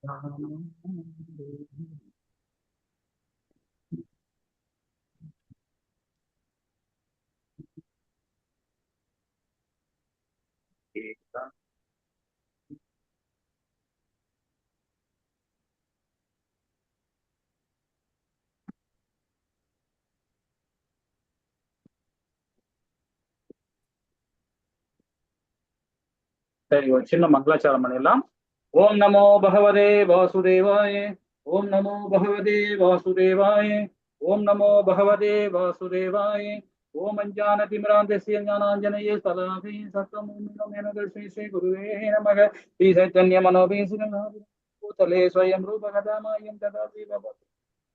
சரி, ஒரு சின்ன மங்களாச்சாரம் பண்ணிடலாம். ஓம் நமோ பகவதே வாசுதேவாய. ஓம் நமோ பகவதே வாசுதேவாய. ஓம் நமோ பகவதே வாசுதேவாய. ஓம் அஞ்ஞானதிமிராந்தஸ்ய ஞானாஞ்சனயே சலாபி சத்தம் ஸ்ரீ ஸ்ரீ குருவே நமக. ஸ்ரீ சைத்தன்ய மனோபீசிகம் பூதலே ஸ்வயம் ரூபகதாமாயம் ததாசி பவதி.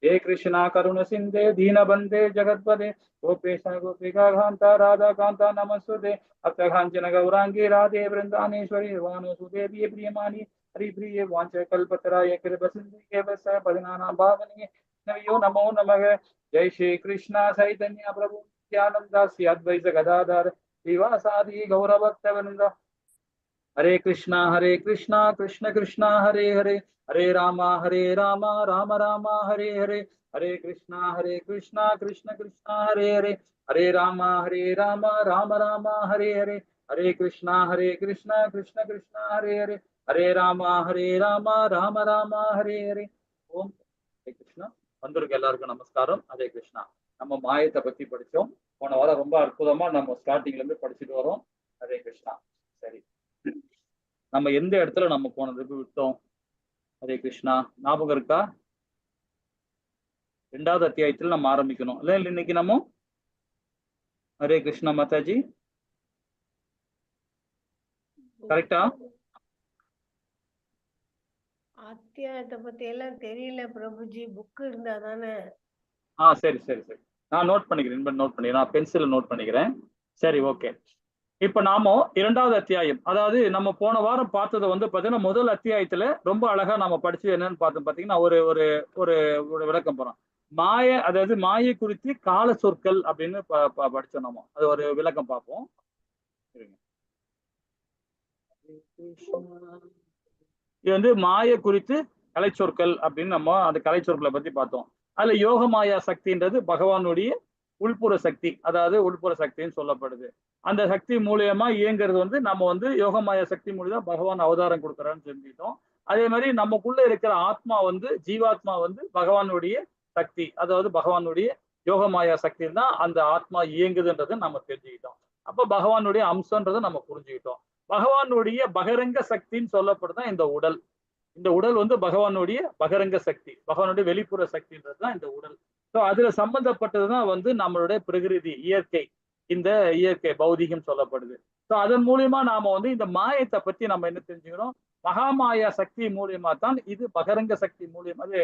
हे कृष्णा करुण सिंधे दीन बंदे जगतपदे गोपेश गोपिका कांता राधा कांता नमस्ते अप्तकांचन गौरांगी राधे वृंदानेश्वरी वानुसुदेवी प्रियमानी हरिप्रिय वांच कल्पतराय कृपसिंधु के बस पदनाना भावनी नवयो नमो नमः। जय श्री कृष्णा चैतन्य प्रभु नित्यानंद श्री अद्वैत गदाधर श्रीवासादि गौरभक्तवृंद। हरे कृष्णा कृष्ण कृष्णा हरे हरे हरे रामा राम राम हरे हरे। हरे कृष्णा कृष्ण कृष्णा हरे हरे हरे रामा राम राम हरे हरे। हरे कृष्णा कृष्ण कृष्णा हरे हरे हरे रामा राम राम हरे हरे। ओम हरे कृष्णा। வந்திருக்க எல்லாருக்கும் நமஸ்காரம். ஹரே கிருஷ்ணா. நம்ம மாயத்தை பத்தி படிச்சோம். போன வாரம் ரொம்ப அற்புதமா நம்ம ஸ்டார்டிங்ல இருந்து படிச்சுட்டு வரோம். ஹரே கிருஷ்ணா. சரி, நம்ம எந்த இடத்துல நம்ம போனதுக்கு விட்டோம்? ஹரே கிருஷ்ணா, ஞாபகம் இருக்கா? 2வது அத்தியாயத்தில் நம்ம ஆரம்பிக்கணும் இல்ல இன்னைக்கு நம்ம? ஹரே கிருஷ்ணா மாதாஜி, கரெக்டா? அத்தியாயத்தை பத்தி எல்லாம் தெரியல பிரபுஜி, புக் இருந்தா தானே. சரி சரி சரி, நான் நோட் பண்ணிக்கிறேன். நோட் பண்ணிக்கிறேன், நான் பென்சில் நோட் பண்ணிக்கிறேன். சரி, ஓகே. இப்ப நாம 2வது அத்தியாயம், அதாவது நம்ம போன வாரம் பார்த்தது வந்து பாத்தீங்கன்னா முதல் அத்தியாயத்துல ரொம்ப அழகா நம்ம படிச்சு என்னன்னு பார்த்தோம். பாத்தீங்கன்னா ஒரு ஒரு ஒரு விளக்கம் போறோம். அதாவது மாயை குறித்து கால சொற்கள் அப்படின்னு படிச்சோம். நம்ம அது ஒரு விளக்கம் பார்ப்போம். இது வந்து மாய குறித்து கலை சொற்கள் அப்படின்னு நம்ம அந்த கலை சொற்களை பத்தி பார்த்தோம். அதுல யோக மாயா சக்தின்றது பகவானுடைய உள்புற சக்தி, அதாவது உள்புற சக்தின்னு சொல்லப்படுது. அந்த சக்தி மூலியமா இயங்குறது வந்து நம்ம வந்து யோகமாயா சக்தி மூலியமா பகவான் அவதாரம் கொடுக்குறான்னு தெரிஞ்சுக்கிட்டோம். அதே மாதிரி நமக்குள்ள இருக்கிற ஆத்மா வந்து ஜீவாத்மா வந்து பகவானுடைய சக்தி, அதாவது பகவானுடைய யோகமாயா சக்தி தான் அந்த ஆத்மா இயங்குதுன்றதை நம்ம தெரிஞ்சுக்கிட்டோம். அப்ப பகவானுடைய அம்சன்றதை நம்ம புரிஞ்சுக்கிட்டோம். பகவானுடைய பகரங்க சக்தின்னு சொல்லப்படுதான் இந்த உடல். இந்த உடல் வந்து பகவானுடைய பகரங்க சக்தி, பகவானுடைய வெளிப்புற சக்தின்றதுதான் இந்த உடல். ஸோ அதுல சம்பந்தப்பட்டதுதான் வந்து நம்மளுடைய பிரகிருதி, இயற்கை. இந்த இயற்கை பௌதிகம் சொல்லப்படுது. ஸோ அதன் மூலியமா நாம வந்து இந்த மாயத்தை பத்தி நம்ம என்ன தெரிஞ்சுக்கிறோம்? மகாமாயா சக்தி மூலியமா தான் இது பகரங்க சக்தி மூலியமா, அது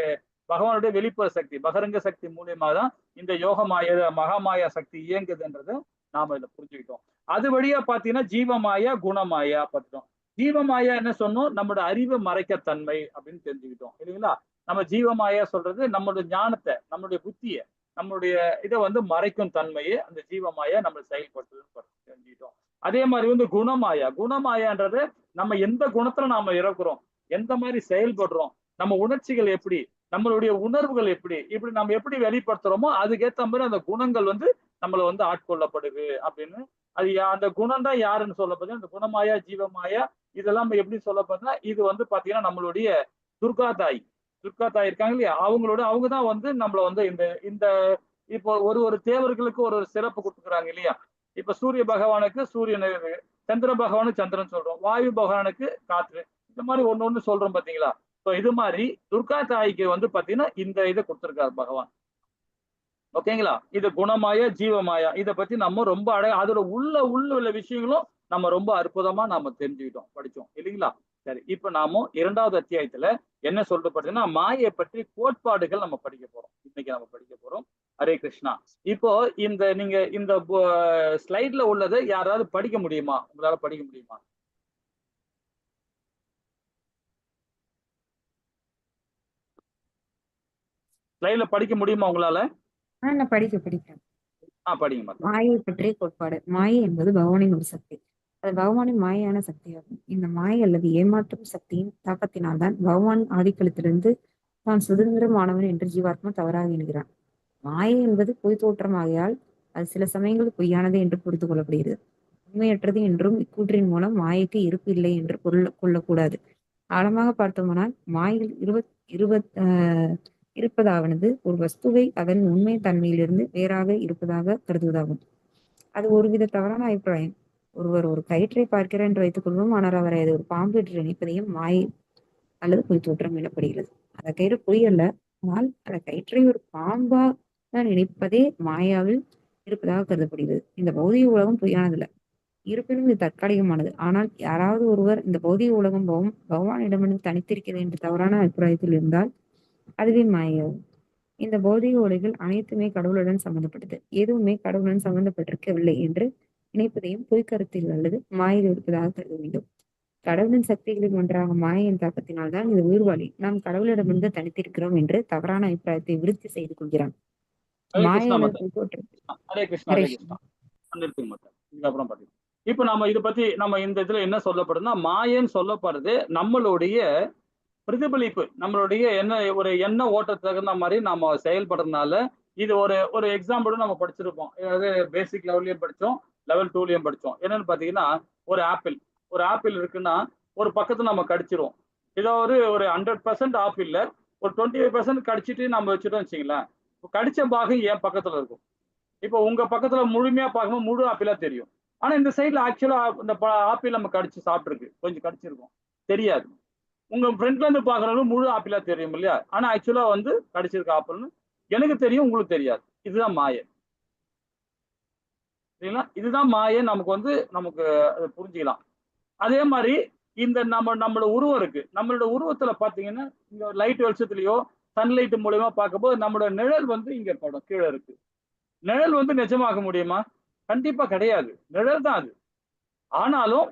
பகவானுடைய வெளிப்புற சக்தி பகரங்க சக்தி மூலியமா தான் இந்த யோகமாய மகாமாயா சக்தி இயங்குதுன்றதை நாம இதை புரிஞ்சுக்கிட்டோம். அது வழியா பாத்தீங்கன்னா ஜீவமாயா குணமாயா பார்த்தோம். ஜீவமாயா என்ன சொன்னோம்? நம்மளோட அறிவை மறைக்கத்தன்மை அப்படின்னு தெரிஞ்சுக்கிட்டோம் இல்லைங்களா? நம்ம ஜீவமாயா சொல்றது நம்மளுடைய ஞானத்தை, நம்மளுடைய புத்தியை, நம்மளுடைய இதை வந்து மறைக்கும் தன்மையை அந்த ஜீவமாயா நம்ம செயல்படுத்துதுன்னு தெரிஞ்சுக்கிட்டோம். அதே மாதிரி வந்து குணமாயான்றது நம்ம எந்த குணத்துல நாம இறக்குறோம், எந்த மாதிரி செயல்படுறோம், நம்ம உணர்ச்சிகள் எப்படி, நம்மளுடைய உணர்வுகள் எப்படி, இப்படி நம்ம எப்படி வெளிப்படுத்துறோமோ அதுக்கேற்ற மாதிரி அந்த குணங்கள் வந்து நம்மளை வந்து ஆட்கொள்ளப்படுது அப்படின்னு. அது அந்த குணம் தான் யாருன்னு சொல்லப்படுது? அந்த குணமாயா ஜீவமாயா இதெல்லாம் எப்படி சொல்லப்படுதுன்னா இது வந்து பாத்தீங்கன்னா நம்மளுடைய துர்கா தாய் இருக்காங்க இல்லையா, அவங்கதான் வந்து நம்மள வந்து இந்த இந்த இப்போ ஒரு தேவர்களுக்கு ஒரு சிறப்பு கொடுத்துக்கிறாங்க இல்லையா. இப்ப சூரிய பகவானுக்கு சூரியன், சந்திர பகவானுக்கு சந்திரன் சொல்றோம், வாயு பகவானுக்கு காற்று, இந்த மாதிரி ஒண்ணு சொல்றோம் பாத்தீங்களா. ஸோ இது மாதிரி துர்கா தாய்க்கு வந்து பாத்தீங்கன்னா இந்த இதை கொடுத்திருக்காரு பகவான். ஓகேங்களா? இது குணமாயா ஜீவமாயா இதை பத்தி நம்ம ரொம்ப அதோட உள்ள விஷயங்களும் நம்ம ரொம்ப அற்புதமா நாம தெரிஞ்சுக்கிட்டோம், படிச்சோம் இல்லைங்களா. சரி, இப்ப நாம 2வது அத்தியாயத்துல என்ன சொல்லப்படுதுன்னா மாயை பற்றி கோட்பாடுகள் நம்ம படிக்க போறோம். இன்னைக்கு நம்ம படிக்க போறோம். ஹரே கிருஷ்ணா. இப்போ நீங்க இந்த ஸ்லைட்ல உள்ளதை யாராவது படிக்க முடியுமா? உங்களால படிக்க முடியுமா? ஸ்லைட்ல படிக்க முடியுமா உங்களால? படிக்க படிங்க. மாயை பற்றிய கோட்பாடு. மாயை என்பது பகவானின் ஒரு சக்தி. அது பகவானின் மாயான சக்தியாகும். இந்த மாயை அல்லது ஏமாற்றும் சக்தியின் தாக்கத்தினால்தான் பகவான் ஆதிக்களத்திலிருந்து தான் சுதந்திரமானவன் என்று ஜீவாத்மா தவறாக எண்கிறான். மாயை என்பது பொய் தோற்றம் ஆகையால் அது சில சமயங்களில் பொய்யானது என்று புரிந்து கொள்ளப்படுகிறது. உண்மையற்றது என்றும் இக்கூற்றின் மூலம் மாயைக்கு இருப்பு இல்லை என்று கொள்ளக்கூடாது. ஆழமாக பார்த்தோமானால் மாயில் இருப்பதானது ஒரு வஸ்துவை அதன் உண்மை தன்மையிலிருந்து வேறாக இருப்பதாக கருதுவதாகும். அது ஒருவித தவறான அபிப்பிராயம். ஒருவர் ஒரு கயிற்றை பார்க்கிறார் என்று வைத்துக் கொள்வோம். ஆனால் அவரை அது ஒரு பாம்பு என்று நினைப்பதையும் மாயை அல்லது பொய் தோற்றம் எனப்படுகிறது. அந்த கயிறு பொய் அல்ல, ஆனால் அந்த கயிற்றை ஒரு பாம்பா நினைப்பதே மாயாவில் இருப்பதாக கருதப்படுகிறது. இந்த பௌதிக உலகம் பொய்யானதல்ல, இருப்பினும் இது தற்காலிகமானது. ஆனால் யாராவது ஒருவர் இந்த பௌதிக உலகம் பகவானிடமிருந்து தனித்திருக்கிறது என்று தவறான அபிப்பிராயத்தில் இருந்தால் அதுவே மாயாகும். இந்த பௌதிக உலகில் அனைத்துமே கடவுளுடன் சம்பந்தப்பட்டது, எதுவுமே கடவுளுடன் சம்பந்தப்பட்டிருக்கவில்லை என்று நினைப்பதையும் பொய்க்கருத்தில் அல்லது மாயில் இருப்பதாக கருத வேண்டும். கடவுளின் சக்திகளில் ஒன்றாக மாயின் தாக்கத்தினால் தான் இது உயிர்வாளி நாம் கடவுளிடமிருந்து தனித்திருக்கிறோம் என்று தவறான அபிப்பிராயத்தை விருத்தி செய்து கொள்கிறான். இப்ப நம்ம இதை பத்தி நம்ம இந்த இதுல என்ன சொல்லப்படுதுன்னா, மாயன்னு சொல்லப்படுறது நம்மளுடைய பிரதிபலிப்பு, நம்மளுடைய எண்ண ஓட்டத்துக்கு தகுந்த மாதிரி நம்ம செயல்படுறதுனால. இது ஒரு எக்ஸாம்பிள் நம்ம படிச்சிருப்போம், அதாவது பேசிக் லெவல்லையும் படிச்சோம், லெவல் 2லயும் படிச்சோம். என்னன்னு பாத்தீங்கன்னா, ஒரு ஆப்பிள் இருக்குன்னா ஒரு பக்கத்துல நம்ம கடிச்சிருவோம். இதோ ஒரு 100% ஆப்பிள்ல ஒரு 25% கடிச்சிட்டு நம்ம வச்சுட்டோம் வச்சுங்களேன், கடிச்ச பாகம் என் பக்கத்துல இருக்கும். இப்போ உங்க பக்கத்துல முழுமையா பார்க்கும்போது முழு ஆப்பிளா தெரியும். ஆனா இந்த சைட்ல ஆக்சுவலா இந்த ஆப்பிள் நம்ம கடிச்சு சாப்பிட்டுருக்கு, கொஞ்சம் கடிச்சிருக்கும், தெரியாது. உங்க ஃப்ரெண்ட்ல இருந்து பாக்குறவங்க முழு ஆப்பிளா தெரியும் இல்லையா? ஆனா ஆக்சுவலா கடிச்சிருக்க ஆப்பிள்னு எனக்கு தெரியும், உங்களுக்கு தெரியாது. இதுதான் மாயை. சரிங்களா? இதுதான் மாயை. நமக்கு புரிஞ்சுக்கலாம். அதே மாதிரி இந்த நம்மளோட உருவம் இருக்கு. நம்மளோட உருவத்துல பாத்தீங்கன்னா, இந்த லைட் வெளிச்சத்துலயோ சன்லைட் மூலியமா பார்க்கும்போது நம்மளோட நிழல் இங்க படம் கீழே இருக்கு. நிழல் நிஜமாக முடியுமா? கண்டிப்பா கிடையாது. நிழல் தான் அது. ஆனாலும்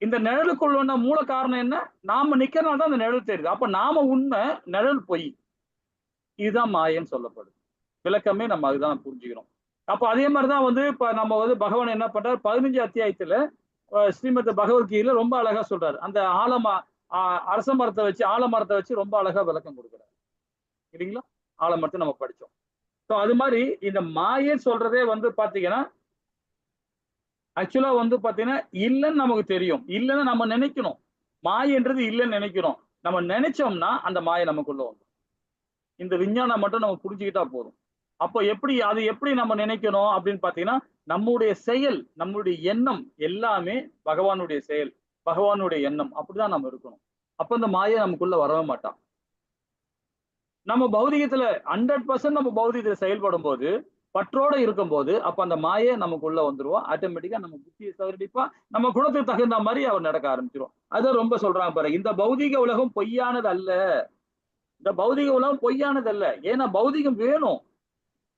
இந்த நிழலுக்குள்ள மூல காரணம் என்ன? நாம நிக்கிறனால தான் அந்த நிழல் தெரியுது. அப்ப நாம உண்மை, நிழல் பொய். இதுதான் மாயன்னு சொல்லப்படுது. விளக்கமே நம்ம அதுதான் புரிஞ்சுக்கிறோம். அப்ப அதே மாதிரிதான் இப்ப நம்ம பகவான் என்ன பண்றாரு, 15 அத்தியாயத்துல ஸ்ரீமத் பகவத்கீதையில ரொம்ப அழகா சொல்றாரு. அந்த அரச மரத்தை வச்சு, ஆலமரத்தை வச்சு ரொம்ப அழகா விளக்கம் கொடுக்குறாரு இல்லைங்களா? ஆலமரத்தை நம்ம படிச்சோம். ஸோ அது மாதிரி இந்த மாயை சொல்றதே பாத்தீங்கன்னா, ஆக்சுவலா பாத்தீங்கன்னா இல்லைன்னு நமக்கு தெரியும். இல்லைன்னு நம்ம நினைக்கணும். மாயன்றது இல்லைன்னு நினைக்கிறோம். நம்ம நினைச்சோம்னா அந்த மாயை நமக்குள்ள வரும். இந்த விஞ்ஞானம் மட்டும் நம்ம புரிஞ்சுக்கிட்டா போதும். அப்போ அது எப்படி நம்ம நினைக்கணும் அப்படின்னு பாத்தீங்கன்னா, நம்முடைய செயல், நம்மளுடைய எண்ணம் எல்லாமே பகவானுடைய செயல், பகவானுடைய எண்ணம். அப்படிதான் நம்ம இருக்கணும். அப்ப இந்த மாயை நமக்குள்ள வரவே மாட்டான். நம்ம பௌதிகத்துல 100% நம்ம பௌதிகத்துல செயல்படும் போது, பற்றோட இருக்கும் போது, அப்ப அந்த மாயை நமக்குள்ள வந்துருவோம். ஆட்டோமேட்டிக்கா நம்ம புத்தியை சவரடிப்பா, நம்ம குணத்துக்கு தகுந்த மாதிரி அவர் நடக்க ஆரம்பிச்சிரும். அதான் ரொம்ப சொல்றாங்க பாரு, இந்த பௌதிக உலகம் பொய்யானது அல்ல. இந்த பௌதிக உலகம் பொய்யானது அல்ல. ஏன்னா பௌதிகம் வேணும்.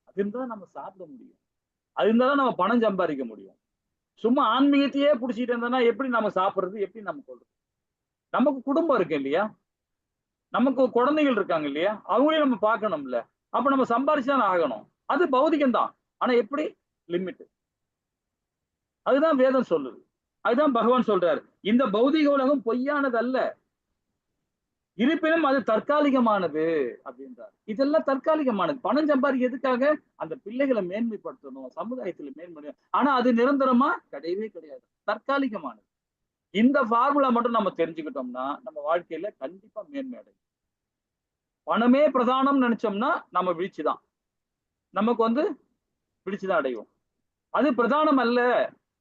அது இருந்தா நம்ம சாப்பிட முடியும். அது இருந்தாலும் நம்ம பணம் சம்பாதிக்க முடியும். சும்மா ஆன்மீகத்தையே பிடிச்சிட்டு இருந்தோம்னா எப்படி நம்ம சாப்பிடுறது, எப்படி நம்ம சொல்றது? நமக்கு குடும்பம் இருக்கு இல்லையா? நமக்கு குழந்தைகள் இருக்காங்க இல்லையா? அவங்களையும் நம்ம பார்க்கணும்ல. அப்ப நம்ம சம்பாரிச்சுதான் ஆகணும். அது பௌதிகம் தான். ஆனா எப்படி? லிமிட். அதுதான் வேதம் சொல்லுது. அதுதான் பகவான் சொல்றாரு. இந்த பௌதிக உலகம் பொய்யானது அல்ல, இருப்பினும் அது தற்காலிகமானது அப்படின்றார். இதெல்லாம் தற்காலிகமானது. பணம் சம்பாதிக்க எதுக்காக? அந்த பிள்ளைகளை மேன்மைப்படுத்தணும், சமுதாயத்துல மேன்மை. ஆனா அது நிரந்தரமா கிடையவே கிடையாது, தற்காலிகமானது. இந்த ஃபார்முலா மட்டும் நம்ம தெரிஞ்சுக்கிட்டோம்னா நம்ம வாழ்க்கையில கண்டிப்பா மேன்மை அடையும். பணமே பிரதானம் நினைச்சோம்னா நம்ம வீழ்ச்சிதான். நமக்கு வீழ்ச்சிதான் அடையும். அது பிரதானம் அல்ல,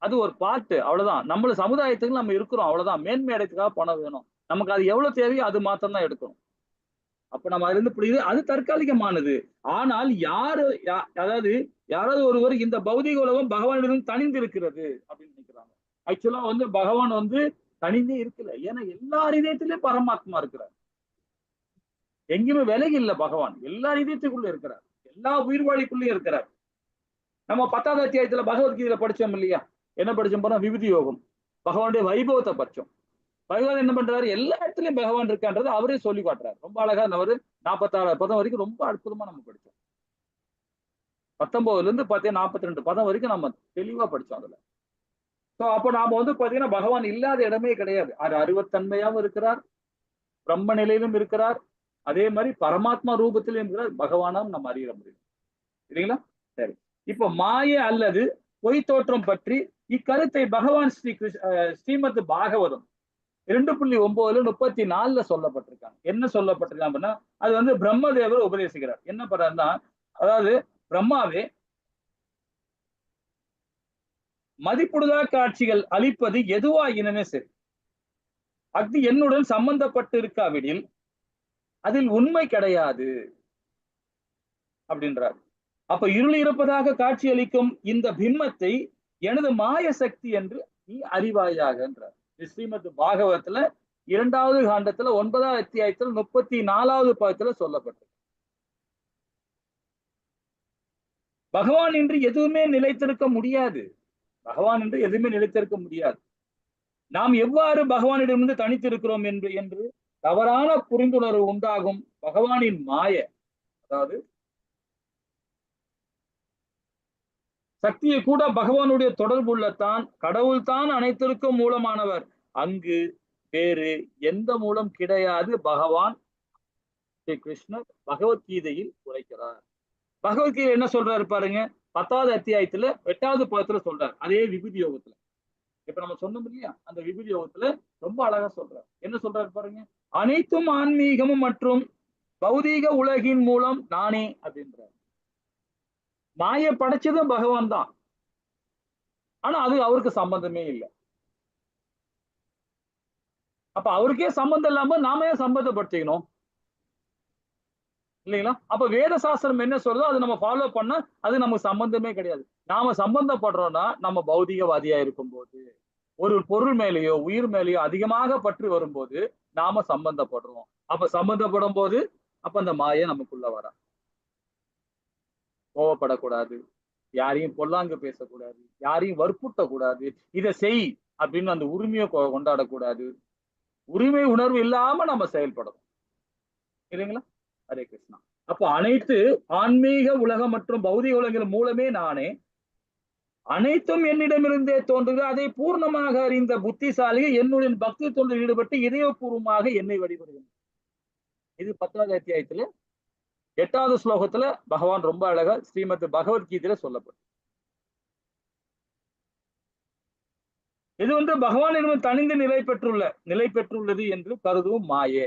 அது ஒரு பாட்டு, அவ்வளவுதான். நம்ம சமுதாயத்துக்கு நம்ம இருக்கிறோம், அவ்வளவுதான். மேன்மை அடைறதுக்காக பணம் வேணும். நமக்கு அது எவ்வளவு தேவையோ அது மாத்திரம் தான் எடுக்கணும். அப்ப நம்ம இருந்து புரியுது, அது தற்காலிகமானது. ஆனால் அதாவது யாராவது ஒருவர் இந்த பௌதிக உலகம் பகவானிடம் தனிந்து இருக்கிறது அப்படின்னு நினைக்கிறாங்க. ஆக்சுவலா பகவான் தனிந்தே இருக்கல. ஏன்னா எல்லா இதயத்திலயும் பரமாத்மா இருக்கிறார். எங்கேயுமே விலகி இல்ல பகவான். எல்லா இதயத்துக்குள்ள இருக்கிறார், எல்லா உயிர்வாழிக்குள்ளயும் இருக்கிறார். நம்ம 10வது அத்தியாயத்துல பகவத்கீதையில படிச்சோம் இல்லையா? என்ன படிச்சோம் போனா, விபூதி யோகம், பகவானுடைய வைபவத்தை படிச்சோம். பகவான் என்ன பண்றாரு? எல்லா இடத்துலயும் பகவான் இருக்கான்றது அவரே சொல்லி காட்டுறாரு. ரொம்ப அழகா 46 பதம் வரைக்கும் ரொம்ப அற்புதமா நம்ம படிச்சோம். 19ல இருந்து 42 பதம் வரைக்கும் நம்ம தெளிவா படிச்சோம். அதுல ஸோ அப்போ நாம வந்து பாத்தீங்கன்னா பகவான் இல்லாத இடமே கிடையாது. அது அருவத்தன்மையாவும் இருக்கிறார், பிரம்ம நிலையிலும் இருக்கிறார், அதே மாதிரி பரமாத்மா ரூபத்திலும் இருக்கிறார். பகவானாம் நம்ம அறிய முடியும் இல்லைங்களா? சரி, இப்ப மாய அல்லது பொய் தோற்றம் பற்றி இக்கருத்தை பகவான் ஸ்ரீமத் பாகவதம் 2.9-34 சொல்லப்பட்டிருக்காங்க. என்ன சொல்லப்பட்டிருக்காங்கன்னா, அது வந்து பிரம்மதேவர் உபதேசிக்கிறார். என்ன பண்றாருன்னா, அதாவது பிரம்மாவே மதிப்புடுதா காட்சிகள் அளிப்பது எதுவாயினுமே சரி, அஃது என்னுடன் சம்பந்தப்பட்டு இருக்காவிடில் அதில் உண்மை கிடையாது அப்படின்றார். அப்ப இருள் இருப்பதாக காட்சி அளிக்கும் இந்த பிம்பத்தை எனது மாய சக்தி என்று நீ அறிவாயாக என்றார். ஸ்ரீமத் பாகவத்துல 2வது காண்டத்துல 9வது அத்தியாயத்துல 34வது பதத்துல சொல்லப்பட்டது. பகவான் என்று எதுவுமே நிலைத்திருக்க முடியாது. பகவான் என்று எதுவுமே நிலைத்திருக்க முடியாது. நாம் எவ்வாறு பகவானிடமிருந்து தனித்திருக்கிறோம் என்று தவறான புரிந்துணர்வு உண்டாகும். பகவானின் மாய, அதாவது சக்தியை கூட பகவானுடைய தொடர்புள்ளத்தான், கடவுள் தான் அனைத்திற்கும் மூலமானவர், அங்கு வேறு எந்த மூலம் கிடையாது. பகவான் ஸ்ரீ கிருஷ்ணர் பகவத்கீதையில் உரைக்கிறார். பகவத்கீதை என்ன சொல்றாரு பாருங்க, 10வது அத்தியாயத்துல 8வது பதத்துல சொல்றாரு. அதே விபூதி யோகத்துல இப்ப நம்ம சொன்னோம் இல்லையா, அந்த விபூதி யோகத்துல ரொம்ப அழகா சொல்றாரு. என்ன சொல்றாரு பாருங்க, அனைத்தும் ஆன்மீகமும் மற்றும் பௌதீக உலகின் மூலம் நானே அப்படின்றார். மாயை படைச்சதும் பகவான் தான், ஆனா அது அவருக்கு சம்பந்தமே இல்லை. அப்ப அவருக்கே சம்பந்தம் இல்லாம நாம ஏன் சம்பந்தப்படுத்திக்கணும் இல்லைங்களா? அப்ப வேத சாஸ்திரம் என்ன சொல்றதோ அதை நம்ம ஃபாலோ பண்ணா அது நமக்கு சம்பந்தமே கிடையாது. நாம சம்பந்தப்படுறோம்னா நம்ம பௌதிகவாதியா இருக்கும் போது, ஒரு பொருள் மேலேயோ உயிர் மேலேயோ அதிகமாக பற்றி வரும்போது நாம சம்பந்தப்படுறோம். அப்ப சம்பந்தப்படும் போது அப்ப அந்த மாயை நமக்குள்ள வர. கோவப்படக்கூடாது, யாரையும் பொல்லாங்கு பேசக்கூடாது, யாரையும் வற்புறுத்தக்கூடாது, இதை செய் அப்படின்னு அந்த உரிமையை கொண்டாடக்கூடாது. உரிமை உணர்வு இல்லாம நம்ம செயல்படணும் இல்லைங்களா? ஹரே கிருஷ்ணா. அப்போ அனைத்து ஆன்மீக உலகம் மற்றும் பௌதிக உலகின் மூலமே நானே, அனைத்தும் என்னிடமிருந்தே தோன்றுகிறது. அதை பூர்ணமாக அறிந்த புத்திசாலிகள் என்னுடைய பக்தி தொண்டில் ஈடுபட்டு இதயபூர்வமாக என்னை வழிபடுகின்றனர். இது 10வது அத்தியாயத்துல 8வது ஸ்லோகத்துல பகவான் ரொம்ப அழகா ஸ்ரீமத் பகவத்கீதையில சொல்லப்படும். இது வந்து பகவானிடம் தனிந்து நிலை பெற்றுள்ளது என்று கருதும் மாயே.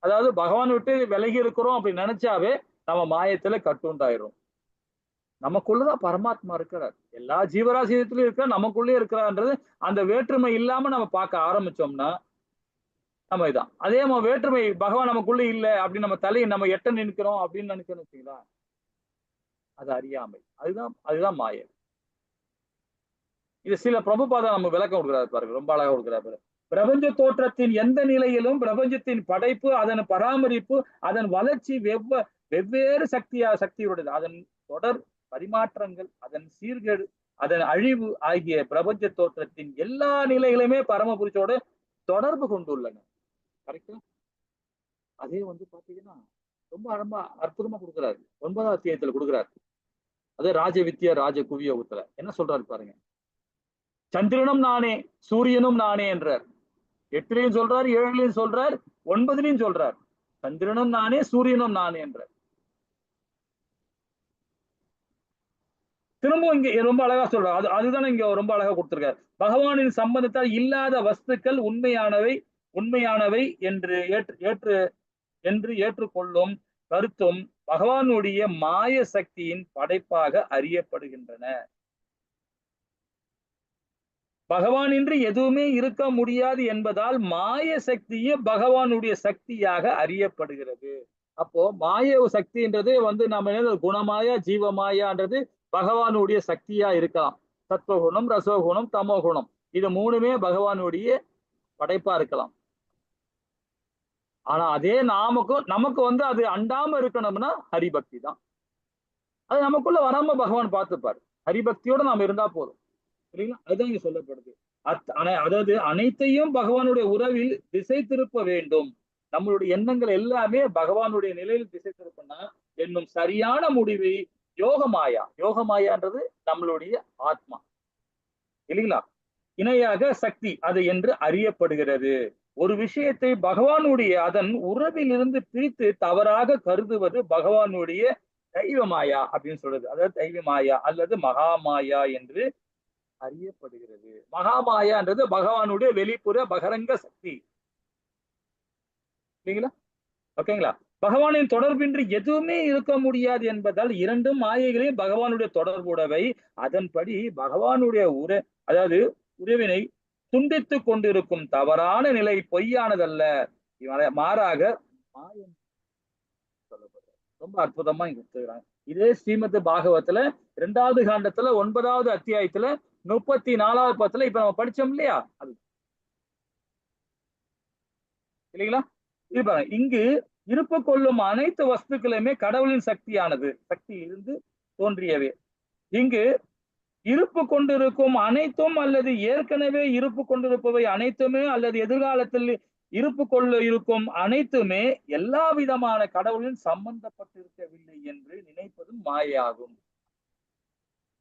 அதாவது பகவான் விட்டு விலகி இருக்கிறோம் அப்படி நினைச்சாவே நம்ம மாயத்துல கட்டுண்டாயிரும். நமக்குள்ளதான் பரமாத்மா இருக்கிறார், எல்லா ஜீவராசியத்திலும் இருக்கிற நமக்குள்ளே இருக்கிறார்ன்றது அந்த வேற்றுமை இல்லாம நம்ம பார்க்க ஆரம்பிச்சோம்னா நம்ம இதான். அதே மாதிரி வேற்றுமை பகவான் நமக்குள்ள இல்ல அப்படின்னு நம்ம தலையை நம்ம எட்ட நினைக்கிறோம் அப்படின்னு நினைக்கிறோம் வச்சுங்களா, அது அறியாமை. அதுதான் மாயை. இது சில பிரபுபாதா நம்ம விளக்கம் கொடுக்கிறாரு பாருங்க, ரொம்ப அழகா கொடுக்கிறாரு. பிரபஞ்ச தோற்றத்தின் எந்த நிலையிலும் பிரபஞ்சத்தின் படைப்பு, அதன் பராமரிப்பு, அதன் வளர்ச்சி வெவ்வேறு சக்தியுடையது. அதன் தொடர் பரிமாற்றங்கள், அதன் சீர்கேடு, அதன் அழிவு ஆகிய பிரபஞ்ச தோற்றத்தின் எல்லா நிலைகளுமே பரமபுருஷோட தொடர்பு கொண்டுள்ளன. கரெக்டா? அதே வந்து பாத்தீங்கன்னா ரொம்ப அற்புதமா கொடுக்குறாரு. 9வது அத்தியாயத்துல கொடுக்குறாரு. அதே ராஜவித்யா ராஜ குவியோகத்துல என்ன சொல்றாரு பாருங்க, சந்திரனும் நானே சூரியனும் நானே என்றார். 8லயும் சொல்றார், 7லயும் சொல்றார், 9லயும் சொல்றார். சந்திரனும் நானே சூரியனும் நானே என்றார். திரும்பவும் இங்க ரொம்ப அழகா சொல்றாரு. அதுதானே இங்க ரொம்ப அழகா கொடுத்திருக்காரு. பகவானின் சம்பந்தத்தால் இல்லாத வஸ்துக்கள் உண்மையானவை என்று ஏற்றுக்கொள்ளும் கருத்தும் பகவானுடைய மாய சக்தியின் படைப்பாக அறியப்படுகின்றன. பகவானின்றி எதுவுமே இருக்க முடியாது என்பதால் மாய சக்தியே பகவானுடைய சக்தியாக அறியப்படுகிறது. அப்போ மாய சக்தின்றது வந்து நம்ம குணமாயா ஜீவமாயான்றது பகவானுடைய சக்தியா இருக்கலாம். சத்வகுணம், ரசோகுணம், தமோகுணம், இது 3மே பகவானுடைய படைப்பா இருக்கலாம். ஆனா அதே நமக்கு வந்து அது அண்டாம இருக்கணும்னா ஹரிபக்தி தான். அது நமக்குள்ள வராம பகவான் பார்த்துப்பாரு. ஹரிபக்தியோட நாம இருந்தா போதும் இல்லைங்களா? அதுதான் இங்க சொல்லப்படுது. அதாவது அனைத்தையும் பகவானுடைய உறவில் திசை திருப்ப வேண்டும். நம்மளுடைய எண்ணங்கள் எல்லாமே பகவானுடைய நிலையில் திசை திருப்பினா என்னும் சரியான முடிவை யோகமாயான்றது நம்மளுடைய ஆத்மா இல்லைங்களா? இணையாக சக்தி அது என்று அறியப்படுகிறது. ஒரு விஷயத்தை பகவானுடைய அதன் உறவிலிருந்து பிரித்து தவறாக கருதுவது பகவானுடைய தெய்வ மாயா அப்படின்னு சொல்றது. அதாவது தெய்வ மாயா அல்லது மகாமாயா என்று அறியப்படுகிறது. மகாமாயான்றது பகவானுடைய வெளிப்புற பகரங்க சக்தி இல்லைங்களா? ஓகேங்களா? பகவானின் தொடர்பின்றி எதுவுமே இருக்க முடியாது என்பதால் இரண்டும் மாயைகளையும் பகவானுடைய தொடர்புடவை. அதன்படி பகவானுடைய அதாவது உறவினை துண்டித்துக் கொண்டிருக்கும் தவறான நிலை பொய்யானதல்ல, மாறாக மாயம் சொல்லப்படுறது. ரொம்ப அற்புதமா இங்க சொல்றாங்க. இதே ஸ்ரீமத் பாகவத்துல 2வது காண்டத்துல 9வது அத்தியாயத்துல 34வது பத்துல இப்ப நம்ம படிச்சோம் இல்லையா, அது இல்லைங்களா? இது பாருங்க, இங்கு இருப்பு கொள்ளும் அனைத்து வஸ்துக்களுமே கடவுளின் சக்தியானது, சக்தியிலிருந்து தோன்றியவே. இங்கு இருப்பு கொண்டிருக்கும் அனைத்தும் அல்லது ஏற்கனவே இருப்பு கொண்டிருப்பவை அனைத்துமே அல்லது எதிர்காலத்தில் இருப்பு கொள்ள இருக்கும் அனைத்துமே எல்லா விதமான கடவுளின் சம்பந்தப்பட்டிருக்கவில்லை என்று நினைப்பதும் மாயாகும்.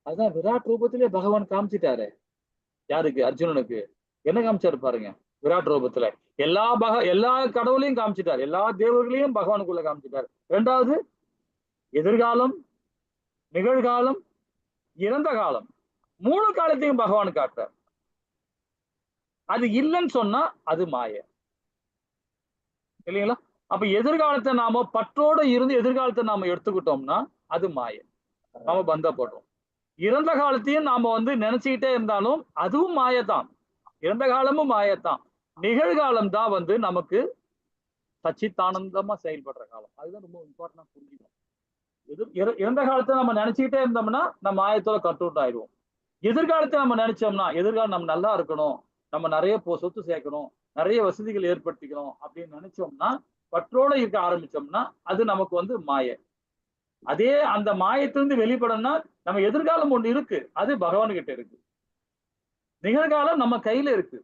அதான் விராட் ரூபத்திலே பகவான் காமிச்சிட்டாரு. யாருக்கு? அர்ஜுனனுக்கு. என்ன காமிச்சாரு பாருங்க, விராட் ரூபத்துல எல்லா கடவுளையும் காமிச்சிட்டாரு, எல்லா தேவர்களையும் பகவானுக்குள்ள காமிச்சிட்டாரு. 2வது எதிர்காலம், நிகழ்காலம், இறந்த காலம், 3 காலத்தையும் பகவான் காட்டுறார். அது இல்லைன்னு சொன்னா அது மாய இல்லைங்களா? அப்ப எதிர்காலத்தை நாம பற்றோட இருந்து எதிர்காலத்தை நாம எடுத்துக்கிட்டோம்னா அது மாய, நாம பந்தப்படுறோம். இறந்த காலத்தையும் நாம நினைச்சுக்கிட்டே இருந்தாலும் அதுவும் மாயத்தான், இறந்த காலமும் மாயத்தான். நிகழ்காலம் தான் நமக்கு சச்சித்தானந்தமா செயல்படுற காலம். அதுதான் ரொம்ப இம்பார்ட்டன்டா புரிஞ்சுக்கணும். இறந்த காலத்தை நம்ம நினைச்சுக்கிட்டே இருந்தோம்னா நம்ம மாயத்தோட கட்டுவிட்டு ஆயிடுவோம். எதிர்காலத்தை நம்ம நினைச்சோம்னா, எதிர்காலம் நம்ம நல்லா இருக்கணும், நம்ம நிறைய சொத்து சேர்க்கணும், நிறைய வசதிகள் ஏற்படுத்திக்கணும் அப்படின்னு நினைச்சோம்னா, பற்றோட இருக்க ஆரம்பிச்சோம்னா அது நமக்கு மாய. அதே அந்த மாயத்திலிருந்து வெளிப்படணும்னா நம்ம எதிர்காலம் ஒண்ணு இருக்கு, அது பகவான் கிட்ட இருக்கு. நிகழ்காலம் நம்ம கையில இருக்கு,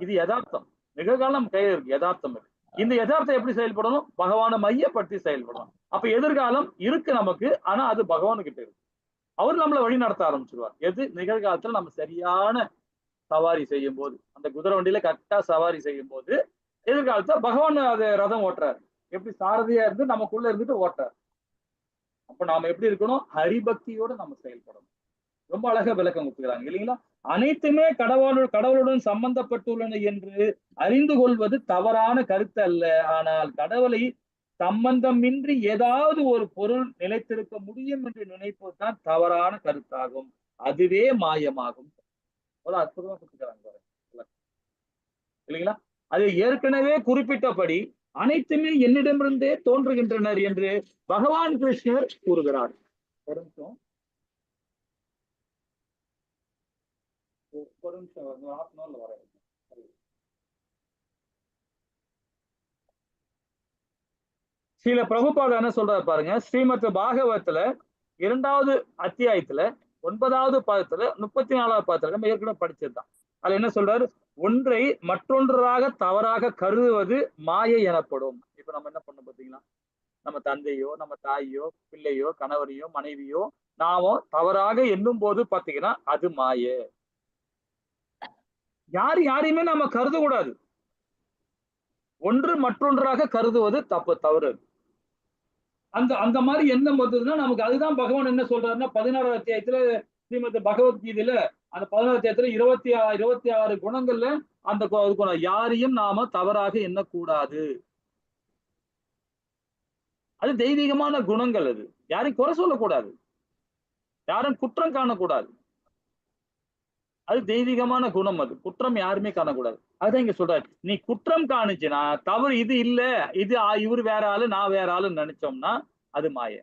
இது யதார்த்தம். நிகழ்காலம் நம்ம கையில இருக்கு, யதார்த்தம் இருக்கு. இந்த யதார்த்தம் எப்படி செயல்படணும்? பகவானை மையப்படுத்தி செயல்படணும். அப்ப எதிர்காலம் இருக்கு நமக்கு, ஆனா அது பகவானு கிட்ட இருக்கு. அவர் நம்மளை வழி நடத்த ஆரம்பிச்சிருவார். எது? நிகழ்காலத்துல நம்ம சரியான சவாரி செய்யும் போது, அந்த குதிரை வண்டியில கரெக்டா சவாரி செய்யும் போது எதிர்காலத்துல பகவான் அது ரதம் ஓட்டுறாரு. எப்படி? சாரதியா இருந்து நமக்குள்ள இருந்துட்டு ஓட்டுறாரு. அப்ப நாம எப்படி இருக்கணும்? ஹரிபக்தியோட நம்ம செயல்படணும். ரொம்ப அழகா விளக்கம் கொடுத்துக்கிறாங்க இல்லைங்களா? அனைத்துமே கடவுளுடன் சம்பந்தப்பட்டுள்ளன என்று அறிந்து கொள்வது தவறான கருத்து அல்ல. ஆனால் கடவுளை சம்பந்தமின்றி ஏதாவது ஒரு பொருள் நிலைத்திருக்க முடியும் என்று நினைப்பதுதான் தவறான கருத்தாகும். அதுவே மாயமாகும். அற்புதமா கொடுத்துக்கிறாங்க இல்லைங்களா? அது ஏற்கனவே குறிப்பிட்டபடி அனைத்துமே என்னிடமிருந்தே தோன்றுகின்றனர் என்று பகவான் கிருஷ்ணர் கூறுகிறார். ஒரு நிமிஷம் வரேன். ஸ்ரீல பிரபுபாதா என்ன சொல்றாரு பாருங்க, ஸ்ரீமத் பாகவத்துல 2வது அத்தியாயத்துல 9வது பாதத்துல 34வது பாதத்துல நம்ம ஏற்கனவே படிச்சதுதான். அதுல என்ன சொல்றாரு? ஒன்றை மற்றொன்றாக தவறாக கருதுவது மாயை எனப்படும். இப்ப நம்ம என்ன பண்ண பாத்தீங்களா, நம்ம தந்தையோ, நம்ம தாயோ, பிள்ளையோ, கணவரையோ, மனைவியோ நாம தவறாக எண்ணும் போது பாத்தீங்கன்னா அது மாயை. யாரையுமே நம்ம கருத கூடாது. ஒன்று மற்றொன்றாக கருதுவது தவறு. அந்த மாதிரி எண்ணம் வந்ததுன்னா நமக்கு அதுதான் பகவான் என்ன சொல்றாருன்னா 16வது அத்தியாயத்துல ஸ்ரீமத் பகவத்கீதையில அந்த 16வது அத்தியாயத்துல 26 குணங்கள்ல அந்த யாரையும் நாம தவறாக எண்ணக்கூடாது. அது தெய்வீகமான குணங்கள். அது யாரையும் குறை சொல்லக்கூடாது, யாரும் குற்றம் காணக்கூடாது. அது தெய்வீகமான குணம். அது குற்றம் யாருமே காணக்கூடாது. அதுதான் இங்க சொல்றாரு, நீ குற்றம் காணிச்சுனா தவறு இது இல்ல, இது இவர் வேற ஆளு நான் வேற ஆளுன்னு நினைச்சோம்னா அது மாய.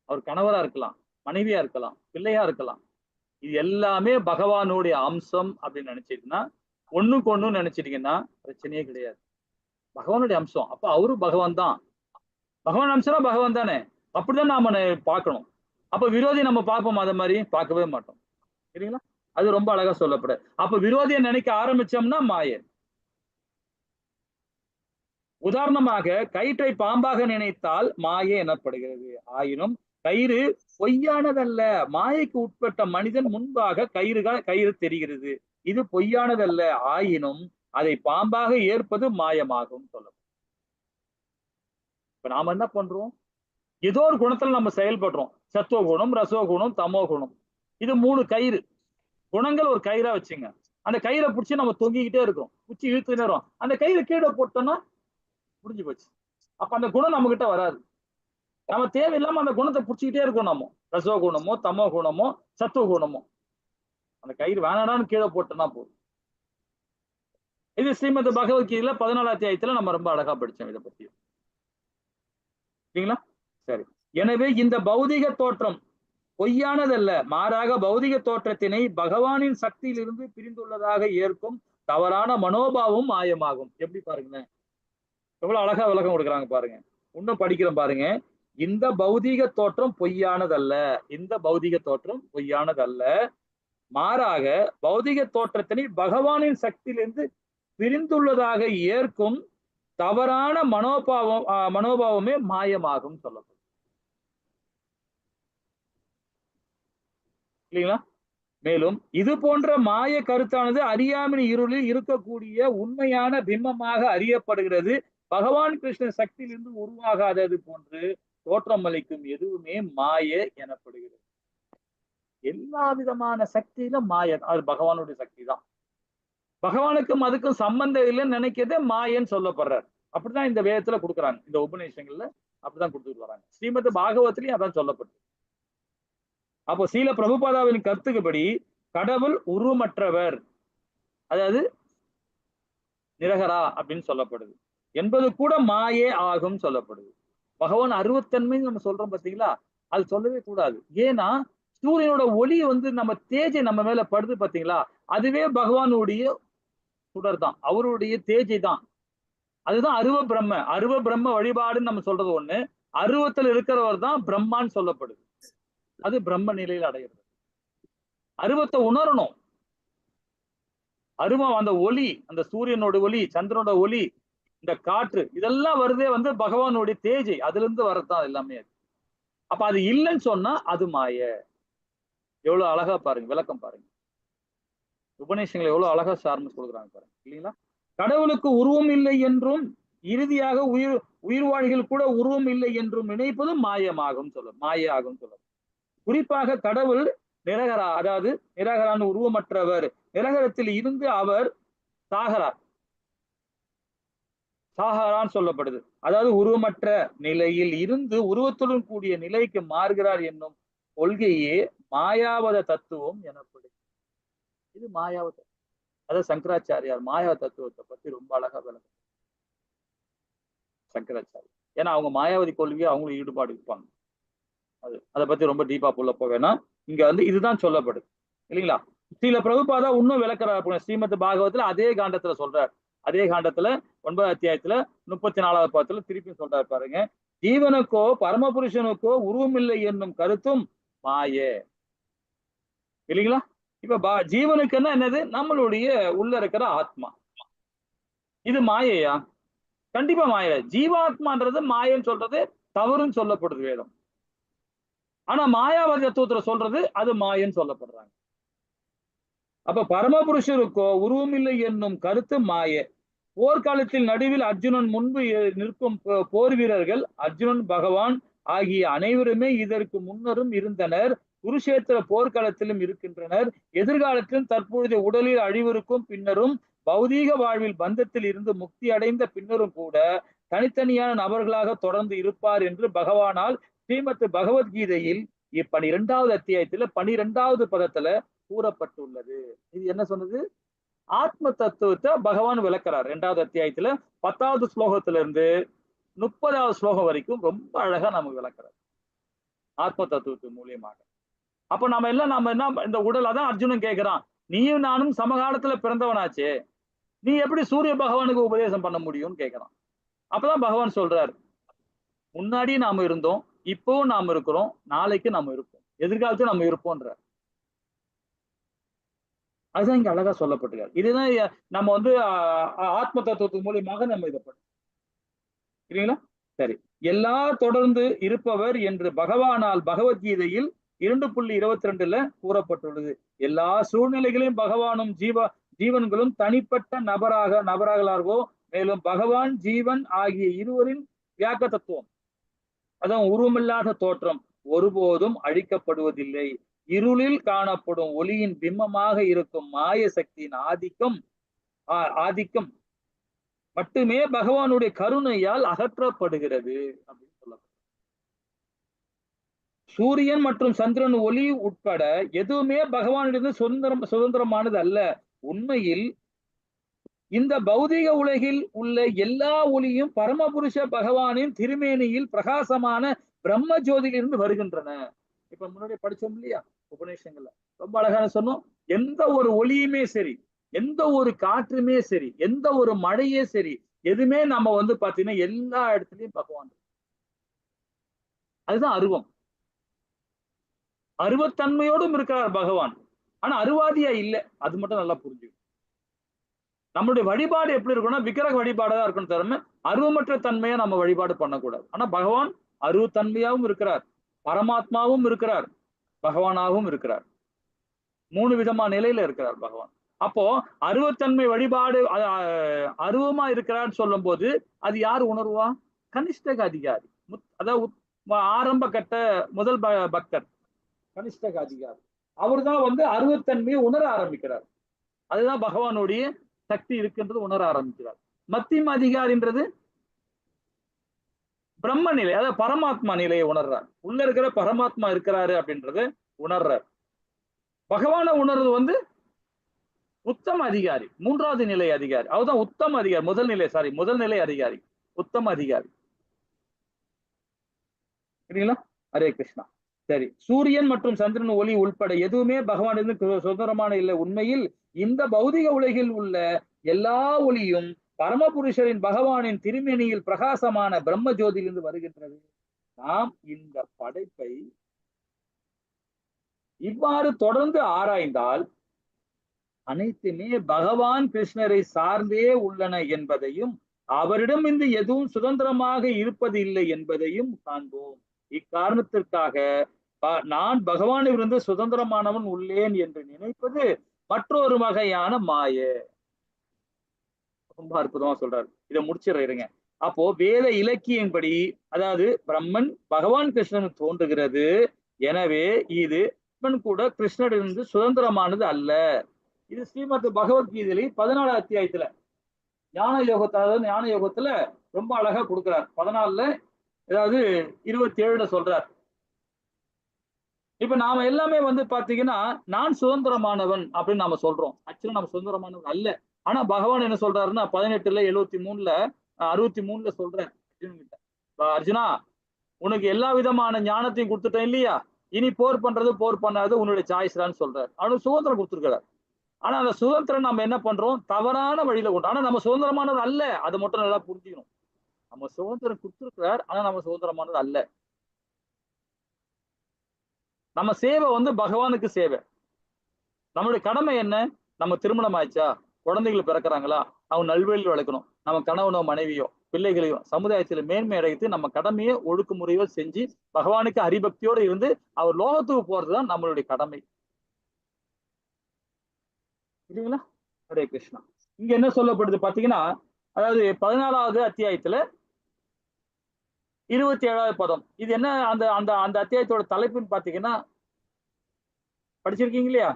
அவர் கணவரா இருக்கலாம், மனைவியா இருக்கலாம், பிள்ளையா இருக்கலாம், இது எல்லாமே பகவானுடைய அம்சம் அப்படின்னு நினைச்சிட்டுன்னா, ஒண்ணுக்கு ஒண்ணு நினைச்சிட்டீங்கன்னா பிரச்சனையே கிடையாது. பகவானுடைய அம்சம், அப்ப அவரு பகவான் தான். பகவான் அம்சம்னா பகவான் தானே, அப்படிதான் நாம பார்க்கணும். அப்ப விரோதி நம்ம பார்ப்போம், அதை மாதிரி பார்க்கவே மாட்டோம். சரிங்களா? அது ரொம்ப அழகா சொல்லப்பட. அப்ப விரோதியை நினைக்க ஆரம்பிச்சோம்னா மாய. உதாரணமாக கயிற்றை பாம்பாக நினைத்தால் மாயை எனப்படுகிறது. ஆயினும் கயிறு பொய்யானதல்ல. மாயைக்கு உட்பட்ட மனிதன் முன்பாக கயிறு தெரிகிறது. இது பொய்யானதல்ல. ஆயினும் அதை பாம்பாக ஏற்பது மாயமாகும் சொல்லப்படும். இப்ப நாம என்ன பண்றோம்? ஏதோ ஒரு குணத்துல நம்ம செயல்படுறோம். சத்துவ குணம், ரசோ குணம், தமோ குணம். இது 3 கயிறு. குணங்கள் ஒரு கயிறா வச்சுங்க. அந்த கயிறை பிடிச்சி நம்ம தொங்கிக்கிட்டே இருக்கோம். பிடிச்சி இழுத்துட்டே இருக்கோம். அந்த கயிறு கீழே போட்டோம்னா முடிஞ்சு போச்சு. அப்ப அந்த குணம் நம்ம கிட்ட வராது. நம்ம தேவையில்லாம அந்த குணத்தை பிடிச்சிக்கிட்டே இருக்கோம். நம்ம ரசோ குணமோ, தமோ குணமோ, சத்துவ குணமோ, அந்த கயிறு வேணாடான்னு கீழே போட்டோம்னா போதும். இது ஸ்ரீமத் பகவத்கீதையில 14 அத்தியாயத்துல நம்ம ரொம்ப அழகா படிச்சோம் இதை பத்தி. சரிங்களா? சரி. எனவே இந்த பௌதிக தோற்றம் பொய்யானதல்ல. மாறாக பௌதிக தோற்றத்தினை பகவானின் சக்தியிலிருந்து பிரிந்துள்ளதாக ஏற்கும் தவறான மனோபாவம் மாயமாகும். எப்படி பாருங்களேன், எவ்வளவு அழகா விளக்கம் கொடுக்குறாங்க பாருங்க. இன்னும் படிக்கிறோம் பாருங்க. இந்த பௌதிக தோற்றம் பொய்யானதல்ல. இந்த பௌதிக தோற்றம் பொய்யானதல்ல. மாறாக பௌதிக தோற்றத்தினை பகவானின் சக்தியிலிருந்து பிரிந்துள்ளதாக ஏற்கும் தவறான மனோபாவமே மாயமாகும் சொல்லப்படும். இல்லைங்களா? மேலும் இது போன்ற மாய கருத்தானது அறியாமை இருளில் இருக்கக்கூடிய உண்மையான பிம்பமாக அறியப்படுகிறது. பகவான் கிருஷ்ண சக்தியிலிருந்து உருவாகாதது போன்று தோற்றம் அளிக்கும் எதுவுமே மாய எனப்படுகிறது. எல்லா விதமான சக்தியிலும் மாய, அது பகவானுடைய சக்தி தான். பகவானுக்கும் அதுக்கும் சம்பந்தம் இல்லைன்னு நினைக்கிறதே மாயன்னு சொல்லப்படுறாரு. அப்படிதான் இந்த வேதத்துல கொடுக்குறாங்க. இந்த உபநிஷங்கள்ல அப்படிதான் கொடுத்துட்டு வராங்க. ஸ்ரீமத் பாகவத்திலையும் அதான் சொல்லப்பட்டு. அப்போ சீல பிரபுபாதாவின் கருத்துக்குப்படி கடவுள் உருவமற்றவர், அதாவது நிரகரா அப்படின்னு சொல்லப்படுது என்பது கூட மாயே ஆகும் சொல்லப்படுது. பகவான் அருவத்தன்மைன்னு நம்ம சொல்றோம் பாத்தீங்களா, அது சொல்லவே கூடாது. ஏன்னா சூரியனோட ஒளி நம்ம தேஜை நம்ம மேல படுது பாத்தீங்களா, அதுவே பகவானுடைய சுடர் தான், அவருடைய தேஜை தான். அதுதான் அருவ பிரம்ம வழிபாடுன்னு நம்ம சொல்றது ஒண்ணு. அருவத்தில் இருக்கிறவர் தான் பிரம்மான்னு சொல்லப்படுது. அது பிரம்ம நிலையில் அடைகிறது. அருவத்தை உணரணும். அருவம் அந்த ஒளி, அந்த சூரியனோட ஒளி, சந்திரனோட ஒளி, இந்த காற்று, இதெல்லாம் வருதே பகவானுடைய தேஜை, அதுல இருந்து வரதான் எல்லாமே. அப்ப அது இல்லைன்னு சொன்னா அது மாய. எவ்வளவு அழகா பாருங்க, விளக்கம் பாருங்க. உபநிஷங்களை எவ்வளவு அழகா சார்ந்து சொல்றாங்க பாருங்க, இல்லைங்களா? கடவுளுக்கு உருவம் இல்லை என்றும் இறுதியாக உயிர்வாழிகள் கூட உருவம் இல்லை என்றும் நினைப்பதும் மாயமாகும் மாயாகும் சொல்ல. குறிப்பாக கடவுள் நிரகரா, அதாவது நிரகரான உருவமற்றவர். நிரகரத்தில் இருந்து அவர் சாகரான்னு சொல்லப்படுது. அதாவது உருவமற்ற நிலையில் இருந்து உருவத்துடன் கூடிய நிலைக்கு மாறுகிறார் என்னும் கொள்கையே மாயாவத தத்துவம் எனப்படுது. இது மாயாவத, அதாவது சங்கராச்சாரியார் மாயா தத்துவத்தை பத்தி ரொம்ப அழகா விளக்கம். சங்கராச்சாரியார் ஏன்னா அவங்க மாயாவதி கொள்கையை அவங்களும் ஈடுபாடு இருப்பாங்க. அதை பத்தி ரொம்ப டீப்பா புள்ள போவேன்னா இங்க இதுதான் சொல்லப்படுது, இல்லைங்களா? ஸ்ரீல பிரபுபாதா இன்னும் விளக்குறாரு. ஸ்ரீமத் பாகவத்துல அதே காண்டத்துல சொல்றார். அதே காண்டத்துல 9வது அத்தியாயத்துல 34வது பாதத்துல திருப்பி சொல்றாரு பாருங்க. ஜீவனுக்கோ பரமபுருஷனுக்கோ உருவம் இல்லை என்னும் கருத்தும் மாயே, இல்லைங்களா? இப்ப ஜீவனுக்குன்னா என்னது? நம்மளுடைய உள்ள இருக்கிற ஆத்மா. இது மாயையா? கண்டிப்பா மாய. ஜீவாத்மான்றது மாயன்னு சொல்றது தவறுன்னு சொல்லப்படுது வேதம். ஆனா மாயாவாதி தத்துவத்துல சொல்றது அது மாயன்னு சொல்லப்படுறாங்க. அப்ப பரமபுருஷருக்கோ உருவம் இல்லை என்னும் கருத்து மாய. போர்க்காலத்தில் நடுவில் அர்ஜுனன் முன்பு நிற்கும் போர் வீரர்கள் அர்ஜுனன், பகவான் ஆகிய அனைவருமே இதற்கு முன்னரும் இருந்தனர். குருஷேத்திர போர்க்களத்திலும் இருக்கின்றனர். எதிர்காலத்திலும் தற்பொழுது உடலில் அழிவிற்கும் பின்னரும் பௌதீக வாழ்வில் பந்தத்தில் இருந்து முக்தி அடைந்த பின்னரும் கூட தனித்தனியான நபர்களாக தொடர்ந்து இருப்பார் என்று பகவானால் ஸ்ரீமத் பகவத்கீதையில் 12வது அத்தியாயத்துல 12வது பதத்துல கூறப்பட்டுள்ளது. இது என்ன சொன்னது? ஆத்ம தத்துவத்தை பகவான் விளக்குறார். 2வது அத்தியாயத்துல 10வது ஸ்லோகத்துல இருந்து 30வது ஸ்லோகம் வரைக்கும் ரொம்ப அழகா நமக்கு விளக்குறார் ஆத்ம தத்துவத்தின் மூலியமாக. அப்ப நம்ம என்ன இந்த உடல், அதான் அர்ஜுனன் கேட்கிறான், நீயும் நானும் சமகாலத்துல பிறந்தவனாச்சே, நீ எப்படி சூரிய பகவானுக்கு உபதேசம் பண்ண முடியும்னு கேட்கிறான். அப்பதான் பகவான் சொல்றாரு, முன்னாடி நாம இருந்தோம், இப்பவும் நாம இருக்கிறோம், நாளைக்கு நாம இருப்போம், எதிர்காலத்துல நம்ம இருப்போம்ன்ற. அதுதான் இங்க அழகா சொல்லப்பட்டிருக்காரு. இதுதான் நம்ம ஆத்ம தத்துவத்தின் மூலியமாக நம்ம இதை பண்ணோம், இல்லைங்களா? சரி, எல்லா தொடர்ந்து இருப்பவர் என்று பகவானால் பகவத்கீதையில் 2.22 கூறப்பட்டுள்ளது. எல்லா சூழ்நிலைகளையும் பகவானும் ஜீவன்களும் தனிப்பட்ட நபர்களாகவோ, மேலும் பகவான் ஜீவன் ஆகிய இருவரின் வியாக்க தத்துவம், அதான் உருவமில்லாத தோற்றம் ஒருபோதும் அழிக்கப்படுவதில்லை. இருளில் காணப்படும் ஒளியின் பிம்பமாக இருக்கும் மாய சக்தியின் ஆதிக்கம் மட்டுமே பகவானுடைய கருணையால் அகற்றப்படுகிறது அப்படின்னு சொல்லப்படும். சூரியன் மற்றும் சந்திரன் ஒளி உட்பட எதுவுமே பகவானிடம் சுதந்திரமானது அல்ல. உண்மையில் இந்த பௌதிக உலகில் உள்ள எல்லா ஒளியும் பரமபுருஷ பகவானின் திருமேனியில் பிரகாசமான பிரம்ம ஜோதியிலிருந்து வருகின்றன. இப்ப முன்னாடி படிச்சோம் இல்லையா உபநிஷங்கள்ல, ரொம்ப அழகான சொன்னோம். எந்த ஒரு ஒளியுமே சரி, எந்த ஒரு காற்றுமே சரி, எந்த ஒரு மழையே சரி, எதுவுமே நம்ம பாத்தீங்கன்னா எல்லா இடத்துலயும் பகவான். அதுதான் அருவம். அருவத்தன்மையோடும் இருக்கிறார் பகவான், ஆனா அருவாதியா இல்லை. அது மட்டும் நல்லா புரிஞ்சுக்கணும். நம்மளுடைய வழிபாடு எப்படி இருக்கும்னா விக்கிரக வழிபாடுதான் இருக்கணும், தவிர அருவமற்ற தன்மையை நம்ம வழிபாடு பண்ணக்கூடாது. ஆனா பகவான் அருவத்தன்மையாவும் இருக்கிறார், பரமாத்மாவும் இருக்கிறார், பகவானாகவும் இருக்கிறார். 3 விதமான நிலையில இருக்கிறார் பகவான். அப்போ அருவத்தன்மை வழிபாடு அருவமா இருக்கிறான்னு சொல்லும் போது அது யார் உணர்வா? கனிஷ்டக அதிகாரி, அதாவது ஆரம்ப கட்ட முதல் பக்தர் கனிஷ்டக அதிகாரி. அவர் தான் அருவத்தன்மையை உணர ஆரம்பிக்கிறார். அதுதான் பகவானுடைய சக்தி இருக்குன்றது உணர ஆரம்பிக்கிறார். மத்தியம அதிகாரின்றது பிரம்ம நிலை, அதாவது பரமாத்மா நிலையை உணர்றார். உள்ள இருக்கிற பரமாத்மா இருக்கிறாரு அப்படின்றது உணர்றார். பகவான உணர்றது உத்தம அதிகாரி, 3வது நிலை அதிகாரி. அவர்தான் உத்தம அதிகாரி, முதல் நிலை அதிகாரி, உத்தம அதிகாரி. சரிங்களா? ஹரே கிருஷ்ணா. சரி, சூரியன் மற்றும் சந்திரன் ஒளி உள்பட எதுவுமே பகவானிலிருந்து சுதந்திரமான இல்லை. உண்மையில் இந்த பௌதிக உலகில் உள்ள எல்லா ஒளியும் பரமபுருஷரின் பகவானின் திருமேனியில் பிரகாசமான பிரம்ம ஜோதியிலிருந்து வருகின்றது. நாம் இந்த படைப்பை இவ்வாறு தொடர்ந்து ஆராய்ந்தால் அனைத்துமே பகவான் கிருஷ்ணரை சார்ந்தே உள்ளன என்பதையும், அவரிடம் இந்த எதுவும் சுதந்திரமாக இருப்பது இல்லை என்பதையும் காண்போம். இக்காரணத்திற்காக நான் பகவானிலிருந்து சுதந்திரமானவன் உள்ளேன் என்று நினைப்பது மற்றொரு வகையான மாய. ரொம்ப அற்புதமா சொல்றாரு. இதை முடிச்சிடுறேங்க. அப்போ வேத இலக்கியம்படி, அதாவது பிரம்மன் பகவான் கிருஷ்ணன் தோன்றுகிறது. எனவே இது கூட கிருஷ்ணரிலிருந்து சுதந்திரமானது அல்ல. இது ஸ்ரீமத் பகவத்கீதையில 14 அத்தியாயத்துல ஞான யோகத்துல ரொம்ப அழகா கொடுக்கிறார். 14 அதாவது 27 சொல்றார். இப்ப நாம எல்லாமே பாத்தீங்கன்னா நான் சுதந்திரமானவன் அப்படின்னு நாம சொல்றோம். ஆக்சுவலா நம்ம சுதந்திரமானவன் அல்ல. ஆனா பகவான் என்ன சொல்றாருன்னா 18ல 73ல 63ல சொல்றாரு அர்ஜுனா, உனக்கு எல்லா விதமான ஞானத்தையும் கொடுத்துட்டேன் இல்லையா, இனி போர் பண்றது போர் பண்ணாது உன்னுடைய சாய்ஸ்டான்னு சொல்றாரு. அவனுக்கு சுதந்திரம் கொடுத்துருக்கிறார். ஆனா அந்த சுதந்திரம் நம்ம என்ன பண்றோம்? தவறான வழியில கொண்டு. ஆனா நம்ம சுதந்திரமானது அல்ல, அதை மட்டும் நல்லா புரிஞ்சுக்கணும். நம்ம சுதந்திரம் கொடுத்துருக்கிறார், ஆனா நம்ம சுதந்திரமானது அல்ல. நம்ம சேவை பகவானுக்கு சேவை. நம்மளுடைய கடமை என்ன? நம்ம திருமணம் ஆயிடுச்சா, குழந்தைகள் பிறக்கிறாங்களா, அவங்க நல்வழியில் வளர்க்கணும். நம்ம கணவனோ மனைவியோ பிள்ளைகளையோ சமுதாயத்தில் மேன்மை அடைத்து நம்ம கடமையை ஒழுக்குமுறையோ செஞ்சு பகவானுக்கு ஹரிபக்தியோடு இருந்து அவர் லோகத்துக்கு போறதுதான் நம்மளுடைய கடமை. இல்லைங்களா? ஹரே கிருஷ்ணா. இங்க என்ன சொல்லப்படுது பாத்தீங்கன்னா, அதாவது 14வது அத்தியாயத்துல 27வது பதம். இது என்ன? அந்த அந்த அந்த அத்தியாயத்தோட தலைப்புன்னு பாத்தீங்கன்னா, படிச்சிருக்கீங்க இல்லையா?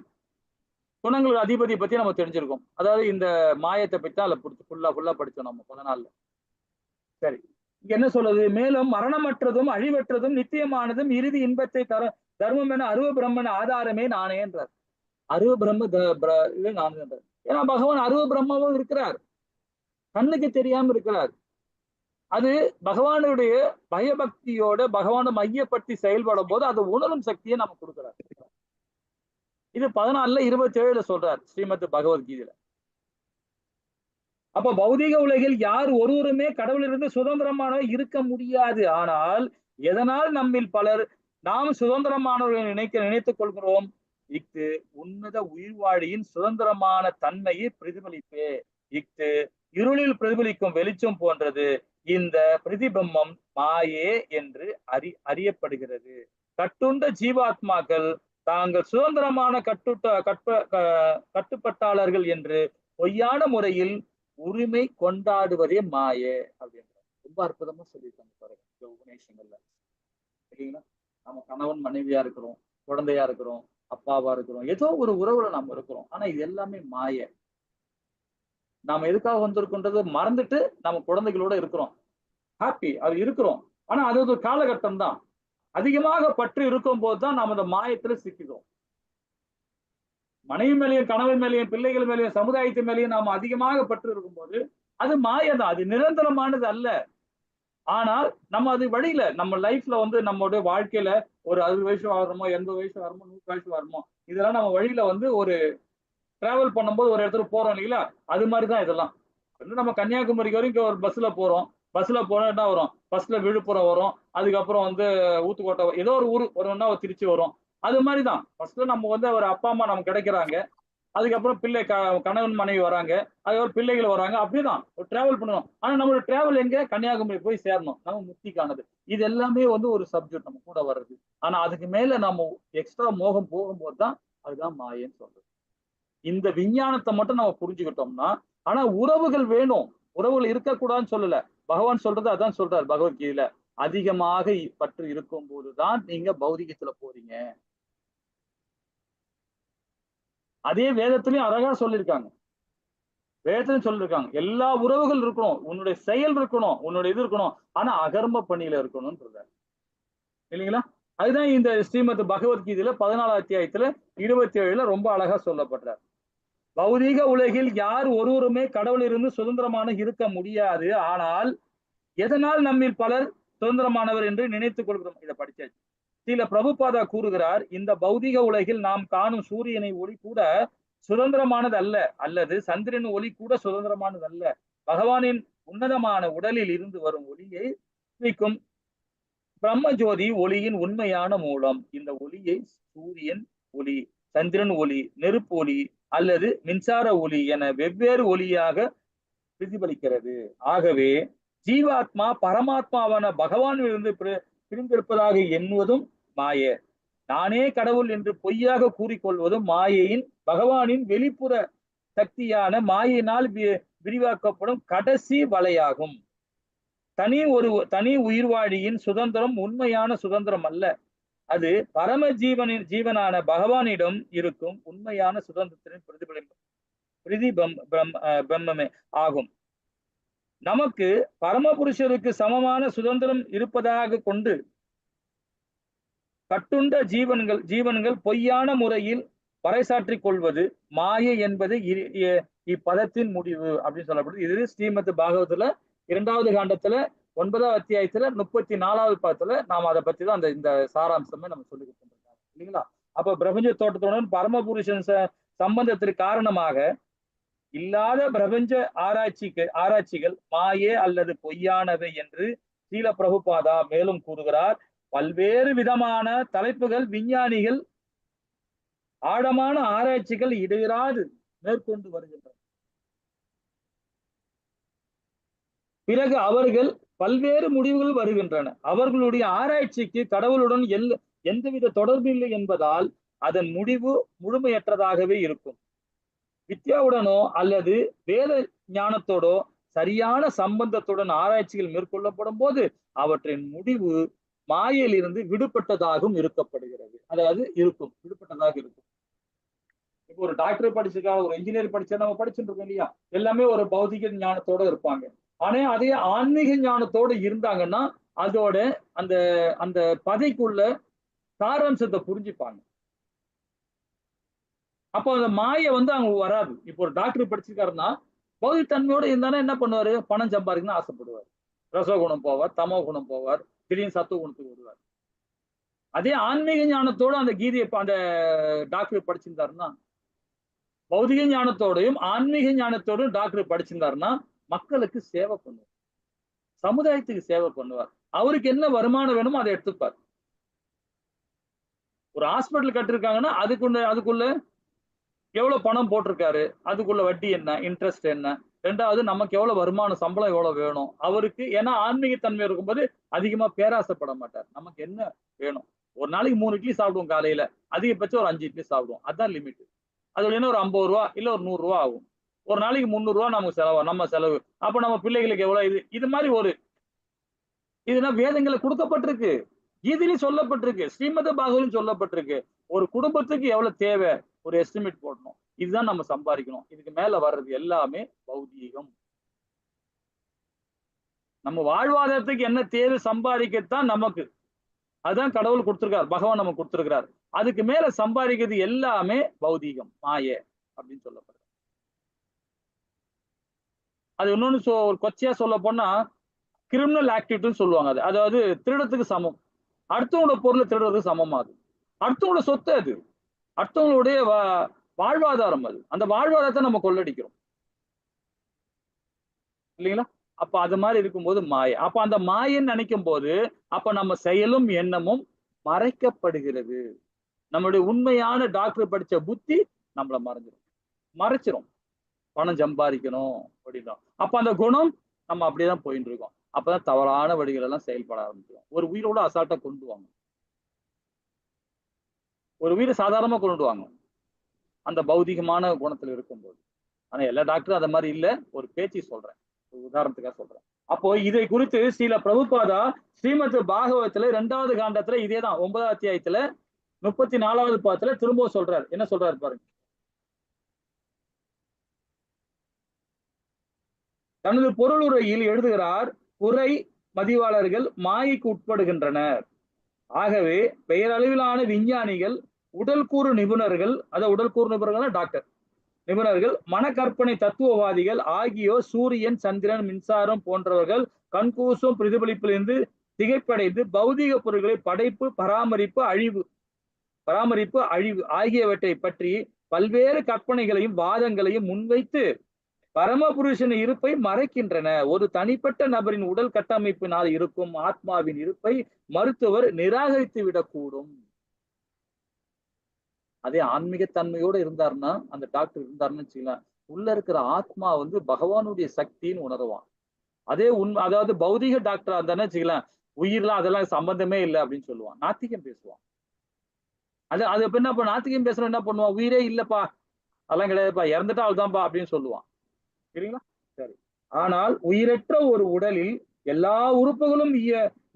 குணங்கள் அதிபதி பத்தி நம்ம தெரிஞ்சிருக்கோம். அதாவது இந்த மாயத்தை பத்தி தான் ஃபுல்லா படிச்சோம் நம்ம 14ல. சரி, இங்க என்ன சொல்லுது? மேலும் மரணமற்றதும் அழிவற்றதும் நித்தியமானதும் இறுதி இன்பத்தை தர்மம் என அருவ பிரம்மன் ஆதாரமே நானே என்றார். அருவ பிரம்ம இது நானே என்றார். ஏன்னா பகவான் அருவ பிரம்மாவும் இருக்கிறார், கண்ணுக்கு தெரியாம இருக்கிறார். அது பகவானுடைய பயபக்தியோட பகவானை மையப்படுத்தி செயல்படும் போது அது உணரும் சக்தியை நம்ம கொடுக்கிறார். இது 14ல 27ல சொல்றார் ஸ்ரீமத் பகவத்கீதையில. அப்ப பௌதிக உலகில் யார் ஒருவருமே கடவுளிலிருந்து சுதந்திரமான இருக்க முடியாது. ஆனால் எதனால் நம்மில் பலர் நாம் சுதந்திரமானவர்களை நினைத்துக் கொள்கிறோம்? இஃது உன்னத உயிர்வாழியின் சுதந்திரமான தன்மையை பிரதிபலிப்பே. இஃது இருளில் பிரதிபலிக்கும் வெளிச்சம் போன்றது. இந்த பிரதிபிம்பம் மாயே என்று அறியப்படுகிறது. கட்டுண்ட ஜீவாத்மாக்கள் தாங்கள் சுதந்திரமான கட்டுப்பட்டாளர்கள் என்று பொய்யான முறையில் உரிமை கொண்டாடுவதே மாயே அப்படின்ற ரொம்ப அற்புதமா சொல்லியிருக்காங்க பாருங்க இந்த உபநேசங்கள்ல. இல்லைங்களா? நம்ம கணவன் மனைவியா இருக்கிறோம், குழந்தையா இருக்கிறோம், அப்பாவா இருக்கிறோம், ஏதோ ஒரு உறவுல நம்ம இருக்கிறோம். ஆனா இது எல்லாமே மாய. நாம எதுக்காக வந்திருக்கோன்றது மறந்துட்டு நம்ம குழந்தைகளோட இருக்கிறோம். ஹாப்பி அது இருக்கிறோம். ஆனா அது ஒரு காலகட்டம் தான். அதிகமாக பற்று இருக்கும் போதுதான் நாம அந்த மாயத்துல சிக்கிறோம். மனைவி மேலேயும் கணவன் மேலேயும் பிள்ளைகள் மேலேயும் சமுதாயத்து மேலேயும் நாம அதிகமாக பற்று இருக்கும்போது அது மாயதான். அது நிரந்தரமானது அல்ல. ஆனால் நம்ம அது வழியில நம்ம லைஃப்ல வந்து நம்மளுடைய வாழ்க்கையில ஒரு 60 வயசு ஆகிறோமோ, 80 வயசு வரமோ, 100 வயசு வரமோ, இதெல்லாம் நம்ம வழியில வந்து ஒரு டிராவல் பண்ணும்போது ஒரு இடத்துல போறோம் இல்லைங்களா? அது மாதிரிதான் இதெல்லாம். வந்து நம்ம கன்னியாகுமரிக்கு வரைக்கும் ஒரு பஸ்ல போறோம். பஸ்ல போனா என்ன வரும்? பஸ்ல விழுப்புரம் வரும். அதுக்கப்புறம் வந்து ஊத்துக்கோட்டை ஏதோ ஒரு ஊர் வரும்னா திருச்சி வரும். அது மாதிரிதான். ஃபர்ஸ்ட்ல நம்ம வந்து ஒரு அப்பா அம்மா நமக்கு கிடைக்கிறாங்க. அதுக்கப்புறம் கணவன் மனைவி வராங்க. அதுக்கப்புறம் பிள்ளைகள் வராங்க. அப்படிதான் ஒரு டிராவல் பண்ணணும். ஆனா நம்மளோட டிராவல் எங்க? கன்னியாகுமரி போய் சேரணும். நம்ம முக்திக்கானது. இது எல்லாமே வந்து ஒரு சப்ஜெக்ட் நம்ம கூட வர்றது. ஆனா அதுக்கு மேல நம்ம எக்ஸ்ட்ரா மோகம் போகும்போது தான் அதுதான் மாயன்னு சொல்றது. இந்த விஞ்ஞானத்தை மட்டும் நம்ம புரிஞ்சுக்கிட்டோம்னா, ஆனா உறவுகள் வேணும். உறவுகள் இருக்கக்கூடாதுன்னு சொல்லல. பகவான் சொல்றது அதான் சொல்றாரு பகவத்கீதையில. அதிகமாக பற்று இருக்கும் போதுதான் நீங்க பௌதிகத்துல போறீங்க. அதே வேதத்திலையும் அழகா சொல்லியிருக்காங்க. வேதத்திலையும் சொல்லியிருக்காங்க. எல்லா உறவுகள் இருக்கணும். உன்னுடைய செயல் இருக்கணும். உன்னுடைய இது இருக்கணும். ஆனா அகர்ம பணியில இருக்கணும்னு சொல்றாரு. இல்லைங்களா? அதுதான் இந்த ஸ்ரீமத் பகவத்கீதையில 14 அத்தியாயத்துல 27ல ரொம்ப அழகா சொல்லப்படுறார். பௌதீக உலகில் யார் ஒருவருமே கடவுளிலிருந்து சுதந்திரமான இருக்க முடியாது. ஆனால் எதனால் நம்மில் பலர் சுதந்திரமானவர் என்று நினைத்துக் கொள்கிறோம். இதை படிச்சாச்சு. சில பிரபுபாதா கூறுகிறார், இந்த பௌதிக உலகில் நாம் காணும் சூரியனை ஒளி கூட சுதந்திரமானது அல்ல, அல்லது சந்திரன் ஒளி கூட சுதந்திரமானது அல்ல. பகவானின் உன்னதமான உடலில் இருந்து வரும் ஒளியை குறிக்கும் பிரம்மஜோதி ஒளியின் உண்மையான மூலம். இந்த ஒளியை சூரியன் ஒளி, சந்திரன் ஒளி, நெருப்பு ஒளி அல்லது மின்சார ஒளி என வெவ்வேறு ஒளியாக பிரதிபலிக்கிறது. ஆகவே ஜீவாத்மா பரமாத்மாவான பகவானிலிருந்து பிரிந்திருப்பதாக எண்ணுவதும் மாய. நானே கடவுள் என்று பொய்யாக கூறிக்கொள்வதும் மாயையின் பகவானின் வெளிப்புற சக்தியான மாயினால் விரிவாக்கப்படும் கடைசி வலையாகும். தனி உயிர்வாழியின் சுதந்திரம் உண்மையான சுதந்திரம் அல்ல. அது பரம ஜீவனான பகவானிடம் இருக்கும் உண்மையான சுதந்திரத்தின் பிரம்மமே ஆகும். நமக்கு பரமபுருஷருக்கு சமமான சுதந்திரம் இருப்பதாக கொண்டு கட்டுண்ட ஜீவன்கள் பொய்யான முறையில் பறைசாற்றிக் கொள்வது மாயை என்பது இப்பதத்தின் முடிவு அப்படின்னு சொல்லப்படுது. இது ஸ்ரீமத் பாகவத்துல 2வது காண்டத்துல 9வது அத்தியாயத்துல 34வது பாதத்துல நாம அதை பத்தி தான் இந்த சாராம்சமே நம்ம சொல்லிக்கிட்டு இருக்கோம் இல்லைங்களா? அப்ப பிரபஞ்ச தோட்டத்துடன் பரமபுருஷன் சம்பந்தத்திற்கு காரணமாக இல்லாத பிரபஞ்ச ஆராய்ச்சிகள் மாயே அல்லது பொய்யானவை என்று ஸ்ரீல பிரபுபாதா மேலும் கூறுகிறார். பல்வேறு விதமான தலைப்புகள் விஞ்ஞானிகள் ஆழமான ஆராய்ச்சிகள் இடையராது மேற்கொண்டு வருகின்றனர். பிறகு அவர்கள் பல்வேறு முடிவுகள் வருகின்றன. அவர்களுடைய ஆராய்ச்சிக்கு கடவுளுடன் எந்தவித தொடர்பு இல்லை என்பதால் அதன் முடிவு முழுமையற்றதாகவே இருக்கும். வித்யாவுடனோ அல்லது வேத ஞானத்தோடோ சரியான சம்பந்தத்துடன் ஆராய்ச்சிகள் மேற்கொள்ளப்படும் போது அவற்றின் முடிவு மாயையிலிருந்து விடுபட்டதாகவும் இருக்கப்படுகிறது. அதாவது விடுபட்டதாக இருக்கும். இப்போ ஒரு டாக்டர் படிச்சிருக்கா, ஒரு இன்ஜினியர் படிச்சா நம்ம படிச்சுட்டு இருக்கோம் இல்லையா? எல்லாமே ஒரு பௌதிக ஞானத்தோட இருப்பாங்க. ஆனா அதே ஆன்மீக ஞானத்தோடு இருந்தாங்கன்னா அதோட அந்த அந்த பதைக்குள்ள சாராம்சத்தை புரிஞ்சுப்பாங்க. அப்போ அந்த மாயை வந்து அவங்க வராது. இப்போ ஒரு டாக்டர் படிச்சிருக்காருன்னா பௌதித்தன்மையோட இருந்தாலும் என்ன பண்ணுவாரு? பணம் சம்பாதிக்கணும்னு ஆசைப்படுவார். ரசகுணம் போவார், தமோ குணம் போவார், திடீர்னு சத்துவ குணத்துக்கு வருவார். அதே ஆன்மீக ஞானத்தோட அந்த கீதையை அந்த டாக்டர் படிச்சிருந்தாருன்னா, பௌதிக ஞானத்தோடையும் ஆன்மீக ஞானத்தோடும் டாக்டர் படிச்சிருந்தாருன்னா மக்களுக்கு சேவை பண்ணுவார், சமுதாயத்துக்கு சேவை பண்ணுவார். அவருக்கு என்ன வருமானம் வேணுமோ அதை எடுத்துப்பார். ஒரு ஹாஸ்பிட்டல் கட்டிருக்காங்கன்னா அதுக்குள்ள எவ்வளவு பணம் போட்டிருக்காரு, அதுக்குள்ள வட்டி என்ன, இன்ட்ரெஸ்ட் என்ன, ரெண்டாவது நமக்கு எவ்வளவு வருமானம், சம்பளம் எவ்வளவு வேணும் அவருக்கு. ஏன்னா ஆன்மீக தன்மை இருக்கும்போது அதிகமா பேராசைப்பட மாட்டார். நமக்கு என்ன வேணும், ஒரு நாளைக்கு 3 இட்லி சாப்பிடுவோம் காலையில, அதிகபட்சம் ஒரு 5 இட்லி சாப்பிடுவோம், அதுதான் லிமிட். அது என்ன ஒரு 50 ரூபா இல்ல ஒரு 100 ரூபா ஆகும். ஒரு நாளைக்கு 300 ரூபா நமக்கு செலவு, நம்ம செலவு. அப்ப நம்ம பிள்ளைகளுக்கு எவ்வளவு, இது மாதிரி ஒரு இதுனா வேதங்களை கொடுக்கப்பட்டிருக்கு, கீதையிலும் சொல்லப்பட்டிருக்கு, ஸ்ரீமத பாகவதம் சொல்லப்பட்டிருக்கு. ஒரு குடும்பத்துக்கு எவ்வளவு தேவை ஒரு எஸ்டிமேட் போடணும். இதுதான் நம்ம சம்பாதிக்கணும். இதுக்கு மேல வர்றது எல்லாமே பௌதீகம். நம்ம வாழ்வாதாரத்துக்கு என்ன தேவை சம்பாதிக்கத்தான் நமக்கு, அதுதான் கடவுள் கொடுத்திருக்கார், பகவான் நமக்கு கொடுத்திருக்கிறார். அதுக்கு மேல சம்பாதிக்கிறது எல்லாமே பௌதீகம், மாய அப்படின்னு சொல்லப்படுது. அது இன்னொன்னு ஒரு கொச்சையா சொல்ல போனா கிரிமினல் ஆக்டிவிட்டின்னு சொல்லுவாங்க. அது அதாவது திருடத்துக்கு சமம். அடுத்தவங்களோட பொருளை திருடுறதுக்கு சமமா அது. அடுத்தவங்களோட சொத்து அது, அடுத்தவங்களுடைய வாழ்வாதாரம் அது. அந்த வாழ்வாதாரத்தை நம்ம கொள்ளடிக்கிறோம் இல்லைங்களா? அப்ப அது மாதிரி இருக்கும்போது மாயை. அப்ப அந்த மாயன்னு நினைக்கும் போது அப்ப நம்ம செயலும் எண்ணமும் மறைக்கப்படுகிறது. நம்மளுடைய உண்மையான டாக்டர் படிச்ச புத்தி நம்மள மறைச்சிரும். பணம் சம்பாதிக்கணும் அப்படின்னா அப்ப அந்த குணம் நம்ம அப்படியேதான் போயிட்டு இருக்கோம். அப்பதான் தவறான வழிகள் எல்லாம் செயல்பட ஆரம்பிக்கும். ஒரு உயிரோட அசால்ட்டா கொண்டு வாங்க, ஒரு உயிரை சாதாரணமா கொண்டு வாங்க அந்த பௌதிகமான குணத்துல இருக்கும்போது. ஆனா எல்லா டாக்டரும் அந்த மாதிரி இல்ல, ஒரு பேச்சு சொல்றேன், ஒரு உதாரணத்துக்காக சொல்றேன். அப்போ இதை குறித்து ஸ்ரீல பிரபுபாதா ஸ்ரீமத் பாகவதத்துல 2வது காண்டத்துல இதேதான் 9வது அத்தியாயத்துல 34வது பாத்துல திரும்ப சொல்றாரு. என்ன சொல்றாரு பாருங்க. தனது பொருளுரையில் எழுதுகிறார், புரை மதிவாளர்கள் மாயைக்கு உட்படுகின்றனர். ஆகவே பெயரளவிலான விஞ்ஞானிகள், உடல் கூறு நிபுணர்கள், அதாவது உடல் கூறு நிபுணர்கள் டாக்டர் நிபுணர்கள், மனக்கற்பனை தத்துவவாதிகள் ஆகியோர் சூரியன், சந்திரன், மின்சாரம் போன்றவர்கள் கண்கூசும் பிரதிபலிப்பிலிருந்து திகைப்படைந்து பௌதிக பொருட்களை படைப்பு, பராமரிப்பு, அழிவு ஆகியவற்றை பற்றி பல்வேறு கற்பனைகளையும் வாதங்களையும் முன்வைத்து பரமபுருஷன் இருப்பை மறைக்கின்றன. ஒரு தனிப்பட்ட நபரின் உடல் கட்டமைப்பினால் இருக்கும் ஆத்மாவின் இருப்பை மருத்துவர் நிராகரித்து விடக்கூடும். அதே ஆன்மீக தன்மையோட இருந்தாருன்னா, அந்த டாக்டர் இருந்தாருன்னு வச்சுக்கலாம், உள்ள இருக்கிற ஆத்மா பகவானுடைய சக்தின்னு உணருவான். அதே அதாவது பௌதிக டாக்டரா இருந்தாருன்னு வச்சுக்கலாம், உயிர்லாம் அதெல்லாம் சம்பந்தமே இல்லை அப்படின்னு சொல்லுவான், நாத்திகம் பேசுவான். அது என்ன பண்ண, நாத்திகம் பேசுறோம் என்ன பண்ணுவான், உயிரே இல்லப்பா, அதெல்லாம் கிடையாதுப்பா, இறந்துட்டா அவள்தான்ப்பா அப்படின்னு சொல்லுவான். சரிங்களா? சரி. ஆனால் உயிரற்ற ஒரு உடலில் எல்லா உறுப்புகளும்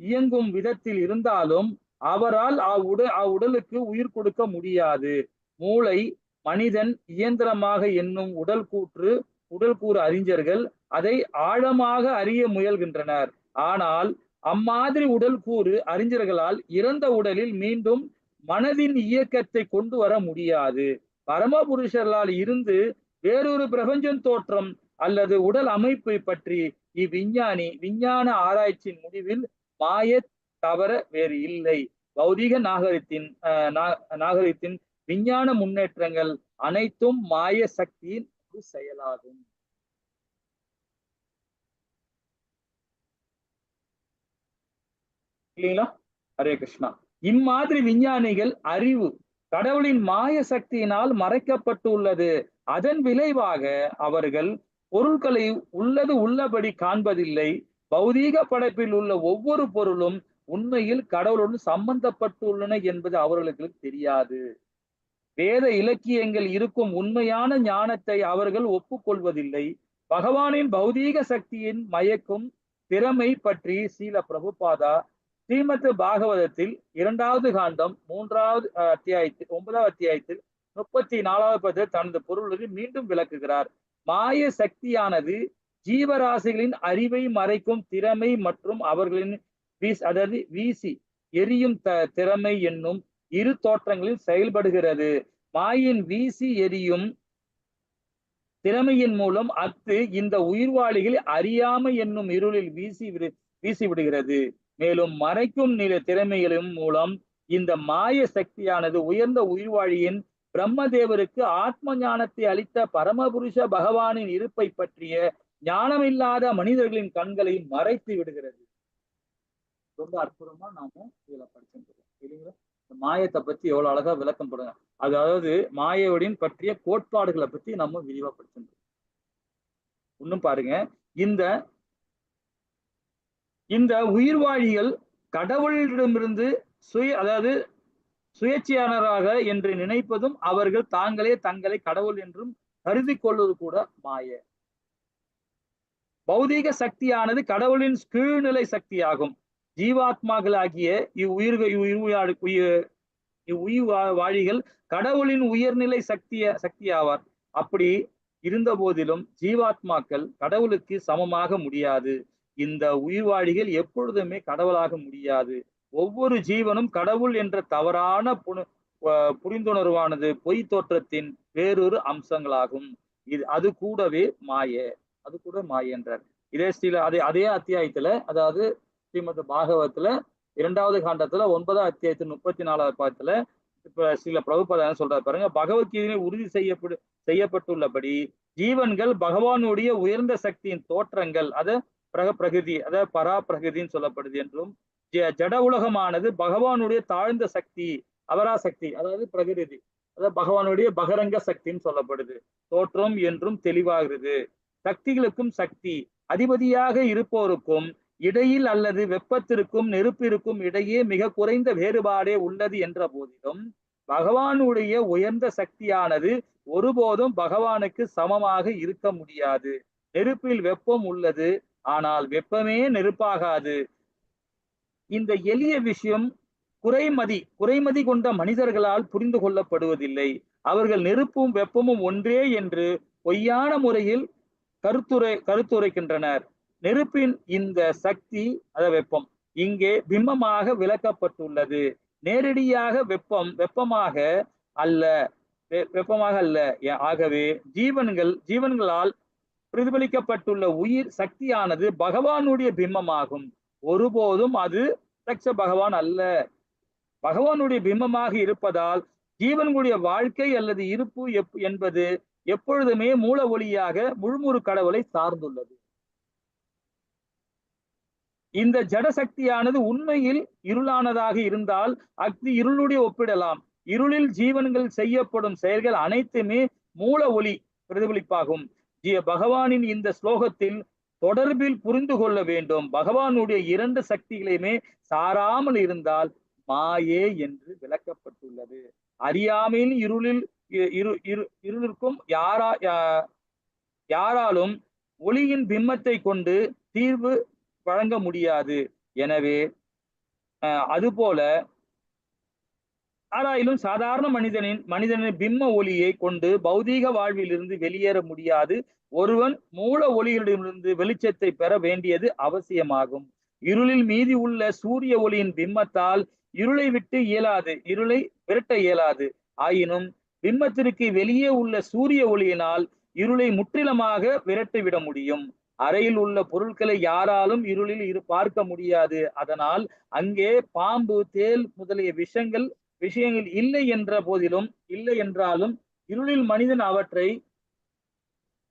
இயங்கும் விதத்தில் இருந்தாலும் அவரால் அவ்வுடலுக்கு உயிர் கொடுக்க முடியாது. மூளை, மனிதன் இயந்திரமாக என்னும் உடல் கூறு அறிஞர்கள் அதை ஆழமாக அறிய முயல்கின்றனர். ஆனால் அம்மாதிரி உடல் கூறு அறிஞர்களால் இறந்த உடலில் மீண்டும் மனதின் இயக்கத்தை கொண்டு வர முடியாது. பரமபுருஷர்களால் இருந்து வேறொரு பிரபஞ்சம் தோற்றம் அல்லது உடல் அமைப்பை பற்றி விஞ்ஞான ஆராய்ச்சியின் முடிவில் மாய தவிர வேறு இல்லை. பௌதிக நாகரிகத்தின் விஞ்ஞான முன்னேற்றங்கள் அனைத்தும் மாய சக்தியின் ஒரு செயலாகும். இல்லைங்களா? ஹரே கிருஷ்ணா. இம்மாதிரி விஞ்ஞானிகள் அறிவு கடவுளின் மாய சக்தியினால் மறைக்கப்பட்டுள்ளது. அதன் விளைவாக அவர்கள் பொருட்களை உள்ளபடி காண்பதில்லை. பௌதீக படைப்பில் உள்ள ஒவ்வொரு பொருளும் உண்மையில் கடவுளுடன் சம்பந்தப்பட்டுள்ளன என்பது அவர்களுக்கு தெரியாது. வேத இலக்கியங்கள் இருக்கும் உண்மையான ஞானத்தை அவர்கள் ஒப்புக்கொள்வதில்லை. பகவானின் பௌதீக சக்தியின் மயக்கும் திறமை பற்றி ஸ்ரீல பிரபுபாதா ஸ்ரீமத் பாகவதத்தில் 2வது காண்டம் 3வது அத்தியாயத்தில் 9வது அத்தியாயத்தில் 34வது பதத்தில் தனது பொருளுக்கு மீண்டும் விளக்குகிறார். மாய சக்தியானது ஜீவராசிகளின் அறிவை மறைக்கும் திறமை மற்றும் அவர்களின் வீசி எரியும் திறமை என்னும் இரு தோற்றங்களில் செயல்படுகிறது. மாயின் வீசி எரியும் திறமையின் மூலம் இந்த உயிர்வாளிகள் அறியாமை என்னும் இருளில் வீசி விடுகிறது. மேலும் மறைக்கும் திறமைகளின் மூலம் இந்த மாய சக்தியானது உயர்ந்த உயிர்வாழியின் பிரம்மதேவருக்கு ஆத்ம ஞானத்தை அளித்த பரமபுருஷ பகவானின் இருப்பை பற்றிய ஞானமில்லாத மனிதர்களின் கண்களை மறைத்து விடுகிறது. ரொம்ப அற்புதமா நாம இதுல படிச்சிருக்கோம் இல்லைங்களா? மாயத்தை பத்தி எவ்வளவு அழகா விளக்கம் போடுங்க. அதாவது மாயவுடன் பற்றிய கோட்பாடுகளை பத்தி நம்ம விரிவா படிச்சிருக்கோம். இன்னும் பாருங்க, இந்த இந்த உயிர்வாழிகள் கடவுளிடமிருந்து அதாவது சுயேட்சையானராக என்று நினைப்பதும் அவர்கள் தாங்களே தங்களை கடவுள் என்றும் கருதி கொள்வது கூட மாய. பௌதீக சக்தியானது கடவுளின் கீழ்நிலை சக்தியாகும். ஜீவாத்மாக்களாகிய இவ்வுயிர்வாழிகள் கடவுளின் உயர்நிலை சக்தியாவார். அப்படி இருந்த போதிலும் ஜீவாத்மாக்கள் கடவுளுக்கு சமமாக முடியாது. இந்த உயிர்வாழிகள் எப்பொழுதுமே கடவுளாக முடியாது. ஒவ்வொரு ஜீவனும் கடவுள் என்ற தவறான புரிந்துணர்வானது பொய் தோற்றத்தின் வேறொரு அம்சங்களாகும். அது கூடவே மாய, அது கூட மாய என்றார். அதே அத்தியாயத்துல, அதாவது ஸ்ரீமத் பாகவத்துல 2வது காண்டத்துல 9வது அத்தியாயத்தின் 34வது பாகத்துல இப்ப சில பிரபுபாத சொல்றாரு பாருங்க. பகவத்கீதையில் உறுதி செய்யப்பட்டுள்ளபடி ஜீவன்கள் பகவானுடைய உயர்ந்த சக்தியின் தோற்றங்கள், அத பிரகிருதி, அத பரா பிரகிருதின்னு சொல்லப்படுது என்றும், ஜட உலகமானது பகவானுடைய தாழ்ந்த சக்தி, அபராசக்தி, அதாவது பிரகிருதி, அதாவது பகவானுடைய பகரங்க சக்தின்னு சொல்லப்படுது தோற்றம் என்றும் தெளிவாகிறது. சக்திகளுக்கும் சக்தி அதிபதியாக இருப்போருக்கும் இடையில் அல்லது வெப்பத்திற்கும் நெருப்பிற்கும் இடையே மிக குறைந்த வேறுபாடே உள்ளது என்ற போதிலும் பகவானுடைய உயர்ந்த சக்தியானது ஒருபோதும் பகவானுக்கு சமமாக இருக்க முடியாது. நெருப்பில் வெப்பம் உள்ளது, ஆனால் வெப்பமே நெருப்பாகாது. இந்த எளிய விஷயம் குறைமதி கொண்ட மனிதர்களால் புரிந்து கொள்ளப்படுவதில்லை. அவர்கள் நெருப்பும் வெப்பமும் ஒன்றே என்று பொய்யான முறையில் கருத்துரைக்கின்றனர். நெருப்பின் இந்த சக்தி, வெப்பம், இங்கே பிம்பமாக விளக்கப்பட்டுள்ளது. நேரடியாக வெப்பமாக அல்ல. ஆகவே ஜீவன்களால் பிரதிபலிக்கப்பட்டுள்ள உயிர் சக்தியானது பகவானுடைய பிம்பமாகும். ஒருபோதும் அது பகவான் அல்ல. பகவானுடைய பிம்பமாக இருப்பதால் ஜீவன்களுடைய வாழ்க்கை அல்லது இருப்பு என்பது எப்பொழுதுமே மூல ஒளியாக முழுமுறு கடவுளை சார்ந்துள்ளது. இந்த ஜட சக்தியானது உண்மையில் இருளானதாக இருந்தால் அக்னி இருளுடைய ஒப்பிடலாம். இருளில் ஜீவன்கள் செய்யப்படும் செயல்கள் அனைத்துமே மூல ஒளி பிரதிபலிப்பாகும். பகவானின் இந்த ஸ்லோகத்தில் தொடர்பில் புரிந்து கொள்ள வேண்டும். பகவானுடைய 2 சக்திகளையுமே சாராமல் இருந்தால் மாயே என்று விளக்கப்பட்டுள்ளது. அறியாமையின் இருளிற்கும் யாராலும் ஒளியின் பிம்பத்தை கொண்டு தீர்வு வழங்க முடியாது. எனவே அதுபோல ஆராயிலும் சாதாரண மனிதனின் பிம்ப ஒளியை கொண்டு பௌதீக வாழ்வில் இருந்து வெளியேற முடியாது. ஒருவன் மூல ஒளிகளிடமிருந்து வெளிச்சத்தை பெற வேண்டியது அவசியமாகும். இருளில் மீதி உள்ள சூரிய ஒளியின் பிம்பத்தால் இருளை விரட்ட இயலாது. ஆயினும் பிம்பத்திற்கு வெளியே உள்ள சூரிய ஒளியினால் இருளை முற்றிலுமாக விரட்டிவிட முடியும். அறையில் உள்ள பொருட்களை யாராலும் இருளில் பார்க்க முடியாது. அதனால் அங்கே பாம்பு, தேல் முதலிய விஷயங்கள் இல்லை என்றாலும் இருளில் மனிதன் அவற்றை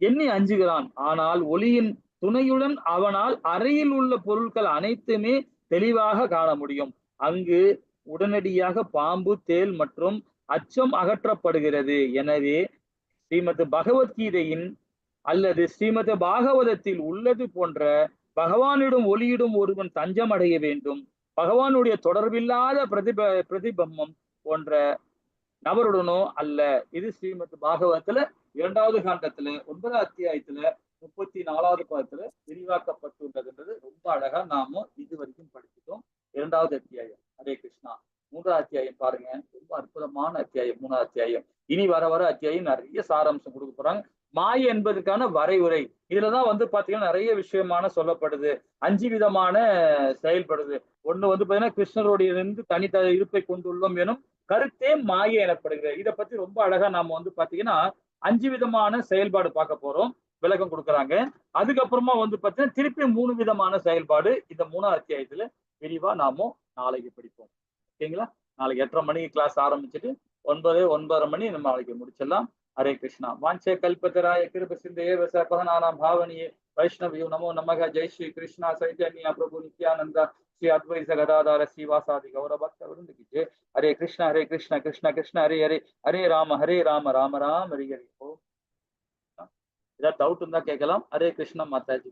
எண்ணி அஞ்சுகிறான். ஆனால் ஒளியின் துணையுடன் அவனால் அறையில் உள்ள பொருட்கள் அனைத்துமே தெளிவாக காண முடியும். அங்கு உடனடியாக பாம்பு, தேல் மற்றும் அச்சம் அகற்றப்படுகிறது. எனவே ஸ்ரீமத் பகவத்கீதையின் அல்லது ஸ்ரீமத் பாகவதத்தில் உள்ளது போன்ற பகவானிடம் ஒளியிடும் ஒருவன் தஞ்சம் அடைய வேண்டும். பகவானுடைய தொடர்பில்லாத பிரதிபம்மம் போன்ற நபருடனோ அல்ல. இது ஸ்ரீமத் பாகவதத்துல 2வது காண்டத்துல 9வது அத்தியாயத்துல 34வது பாதத்துல விரிவாக்கப்பட்டுள்ளதுன்றது ரொம்ப அழகா நாம இதுவரைக்கும் படிச்சுட்டோம். 2வது அத்தியாயம். ஹரே கிருஷ்ணா. 3வது அத்தியாயம் பாருங்க, ரொம்ப அற்புதமான அத்தியாயம் 3வது அத்தியாயம். இனி வர அத்தியாயம் நிறைய சாராம்சம் கொடுக்க போறாங்க. மாயை என்பதற்கான வரைவுரை இதுலதான் பாத்தீங்கன்னா நிறைய விஷயமான சொல்லப்படுது. 5 விதமான செயல்படுது. ஒண்ணு பாத்தீங்கன்னா கிருஷ்ணருடைய இருந்து தனித்த இருப்பை கொண்டுள்ளோம் எனும் கருத்தே மாயை எனப்படுகிறது. இதை பத்தி ரொம்ப அழகா நாம பாத்தீங்கன்னா 5 விதமான செயல்பாடு பார்க்க போறோம், விளக்கம் கொடுக்குறாங்க. அதுக்கப்புறமா பாத்தீங்கன்னா திருப்பி 3 விதமான செயல்பாடு இந்த 3வது அத்தியாயத்துல விரிவா நாம நாளைக்கு படிப்போம். ஓகேங்களா? நாளைக்கு 8:30 மணிக்கு கிளாஸ் ஆரம்பிச்சுட்டு 9:30 மணி நம்ம நாளைக்கு முடிச்சிடலாம். हरे कृष्णा। वांछे कल्पतराय कृप सिंधे पदनानां भावनीये वैष्णव्यो नमो नमः। जय श्री कृष्णा चैतन्य प्रभु नित्यानंद श्री अद्वैत गदाधर श्रीवासादि गौर भक्त वृंद की जय। हरे कृष्ण कृष्ण कृष्ण हरे हरे, हरे राम राम राम हरे हरे। ஏதாவது டவுட் இருந்தா கேட்கலாம். ஹரே கிருஷ்ணா மாதாஜி.